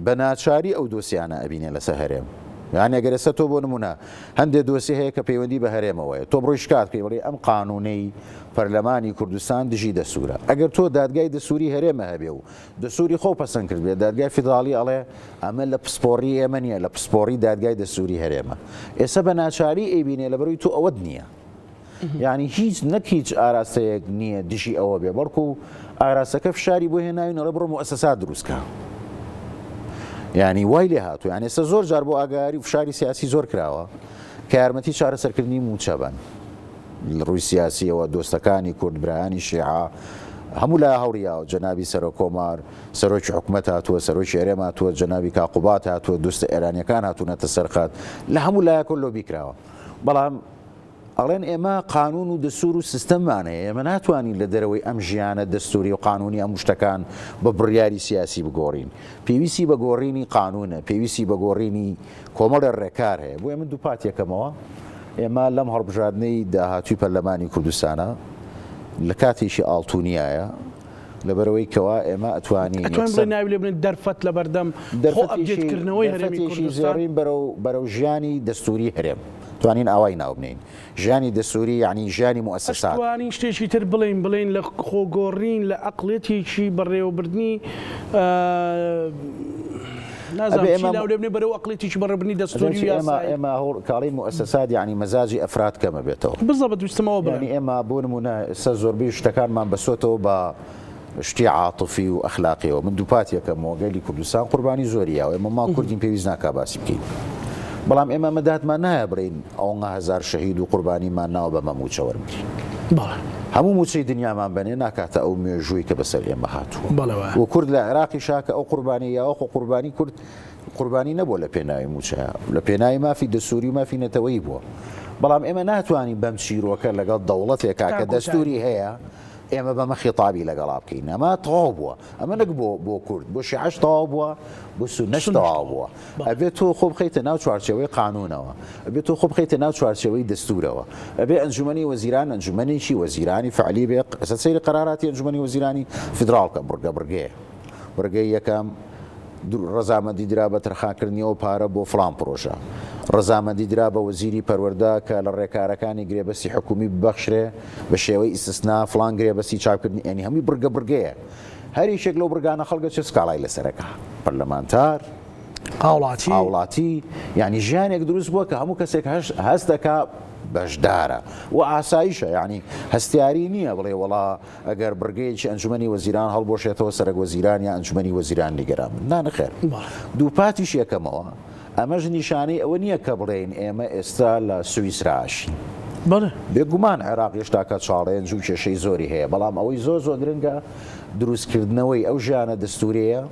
بە ناچاری ئەو دۆسیانە ئەبینێ لەسەر هەرێم یعنی ئەگەر ئێستا تۆ بۆ نمونە هەندێک دۆسی هەیە کە پەیوەندی بە هەرێمەوەیە تۆ بڕۆی شکات بکەی بڵێ ئەم قانونەی پەرلەمانی کوردستان دژی دەسوورە ئەگەر تۆ دادگای دەسووری هەرێمە هەبێ و دەسووری خۆ پەسەند کرد بێت دادگای فیدراڵی ئەڵێ ئەمە لە پسپۆڕی ئێمە نییە لە پسپۆڕی دادگای دەسووری هەرێمە ئێستا بە ناچاری ئەیبینێ لە بەرەوەی تۆ ئەوەت نییە یعنی هیچ نەک هیچ ئاراستەیەک نییە دژی ئەوە بێ بەڵکو ئاراستەکە فشاری بۆ هێناوینەوە بڕۆ مؤسسات دروستکە یعنی وای لێ هاتووە یعنی ئێستا زۆر جار بۆ ئاگاری و فشاری سیاسی زۆر کراوە کە یارمەتی چارەسەرکردنی موچەبن ڕووی سیاسیەوە دۆستەکانی کورد برایانی شیعە هەموو لای هەوریاوە جەنابی سەرۆک کۆمار سەرۆکی حکومەت هاتووە سەرۆکی هەرێم هاتووە جەنابی کاقوبات هاتووە دۆستە ئێرانیەکان هاتوونەتە سەرخات لە هەموو لایەکە لۆبی کراوە بەڵام ئەڵێن ئێمە قانون و دەستور و سیستەممانەیە ئێمە ناتوانین لە دەرەوەی ئەم ژیانە دەستوری و قانونی ئەم شتەکان بە بڕیاری سیاسی بگۆڕین پێویستی بە گۆڕینی قانونە پێویستی بە گۆڕینی کۆمەڵە ڕێکار هەیە بۆ ئێمە دوو پاتێکەمەوە ئێمە لەم هەڵبژاردنەی داهاتووی پەرلەمانی کوردستانە لە کاتێکی ئاڵتونیایە لەبەرەوەی کەوا ئێمە ئەتوانین ناوی لێ بن دەرفەت لە بەردەم ئەپدێتکردنەوەی هەرێمی کوردستان زێڕین بەرەو ژیانی دەستوری هەرێم توانین ئاوای ناو بنین ژیانی دەستوری یعنی ژیانی موسسات توانین شتێکی تر بڵین لە خۆگۆڕین لە عەقڵێتێکی بەڕێوەبردنی نازانێ بەرەو عەقڵێتێکی بەڕێوەبردنی دەستوری ئێمە کاڵی موسسات یعنی مەزاجی ئەفراد کەمە بێتەوە بزەبەت ویستمەوە بڵێ ئێمە بۆ نمونە ئێستا زۆربەی شتەکانمان بەسۆتەوە بە شتی عاتفی و ئەخلاقیەوە من دووپاتێکەمەوە گەلی کوردستان قوربانی زۆریاوە ئێمە ما کوردین پێویست ناکا باسی بکەین بەڵام ئێمە مەداتمان نایە بڕین ئەوە هەزار شەهید و قوربانیمان ناوە بە مەموچە وەرمگرین هەموو موچەی دنیامان بەنێ ناکاتە ئەو مێژووی کە بەسەر ئێمە هاتووە و کورد لە عێراقی شاکە ئەو قوربانی یاوە خۆ قوربانی کورد قوربانی نەبووە لە پێناوی موچەیە لە پێناوی مافی دەسووری و مافی نەتەوەیی بووە بەڵام ئێمە ناتوانین بەم چیرۆکە لەگەڵ دەوڵەتێکا کە دەستوری هەیە ئێمە بەمە خیتابی لەگەڵا بکەین ئەمە تەواو بووە ئەمە نەک بۆ کورد بۆ شیعەش تەواو بووە بۆ سونەش تەواو بووە ئەبێت تۆ خۆ بخەیتە ناو چوارچێوەی قانونەوە ئەبێت تۆ خۆ بخەیتە ناو چوارچێوەی دەستورەوە ئەبێ ئەنجومەنی وەزیران ئەنجومەنێکی وەزیرانی فعلی بێ سەیری قەراراتی ئەنجومەنی وەزیرانی فیدراڵکە بڕگەی یەکەم ڕەزامەندی درا بە تەرخانکردنیەوە پارە بۆ فڵان پرۆژە ڕەزامەندی درا بە وەزیری پەروەردە کە لە ڕێکارەکانی گرێبەستی حکومی ببەخشرێ بە شێوەی ئیسtisنا فڵان گرێبەستی چاپکردنی ئەنی هەمووی بڕگەیە هەر یەکێک لەو بڕگانە خەڵکە چه سکاڵای لەسەرەکە پەرلەمانتار هاوڵاتی یعنی ژیانێک دروست بووە کە هەموو کەسێک هەست دەکا بەشدارە و ئاساییشە یعنی هەستیاری نییە بڵێ وڵا ئەگەر بڕگەیەکی ئەنجومەنی وەزیران هەڵبۆشێتەوە سەرک وەزیران یا ئەنجومەنی وەزیران نیگەران نانەخێر دووپاتیش یەکەمەوە ئەمەش نیشانەی ئەوە نییە کە بڵێن ئێمە ئێستا لە سوئیسراشین بێگومان عێراق هێشتا کە چاڵێنج و کێشەی زۆری هەیە بەڵام ئەوەی زۆر گرنگە دروستکردنەوەی ئەو ژیانە دەستوریەیە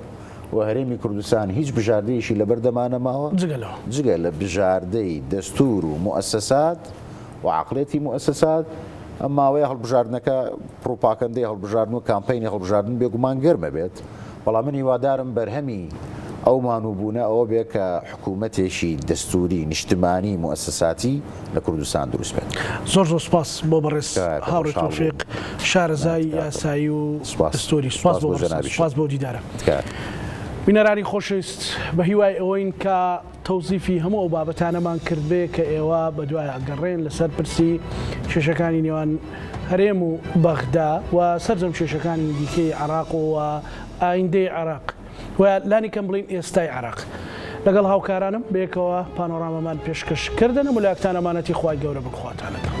و هەرێمی کوردستان هیچ بژاردەیەشی لە بەردەمانە ماوە جگە لە بژاردەی دەستور و موسسات و عەقڵێتی موسسات ئەم ماوەیە هەڵبژاردنەکە پڕۆپاگەندەی هەڵبژاردن و کامپەینی هەڵبژاردن بێگومان گەرمە بێت بەڵام من هیوادارم بەرهەمی ئەو مانووبوونە ئەوە بێ کە حکوومەتێکی دەستوری نیشتمانی موسساتی لە کوردستان دروست بێت زۆر سوپاس بۆ بەڕێز هاوڕێ تۆفیق شارەزای یاسایی و دەستوری سوپاس بۆ دیدارە بینەرانی خۆشەویست بە هیوای ئەوەین کە تەوزیفی هەموو ئەو بابەتانەمان کرد بێ کە ئێوە بە دوای ئەگەڕێن لەسەر پرسی کێشەکانی نێوان هەرێم و بەغدا و سەرجەم کێشەکانی دیکەی عێراق و ئایندەی عێراق و لانی کەم بڵین ئێستای عێراق لەگەڵ هاوکارانم بێکەوە پانۆرامەمان پێشکەشکردن و مولایەکتانەمانەتی خوای گەورە بخواتانەکە.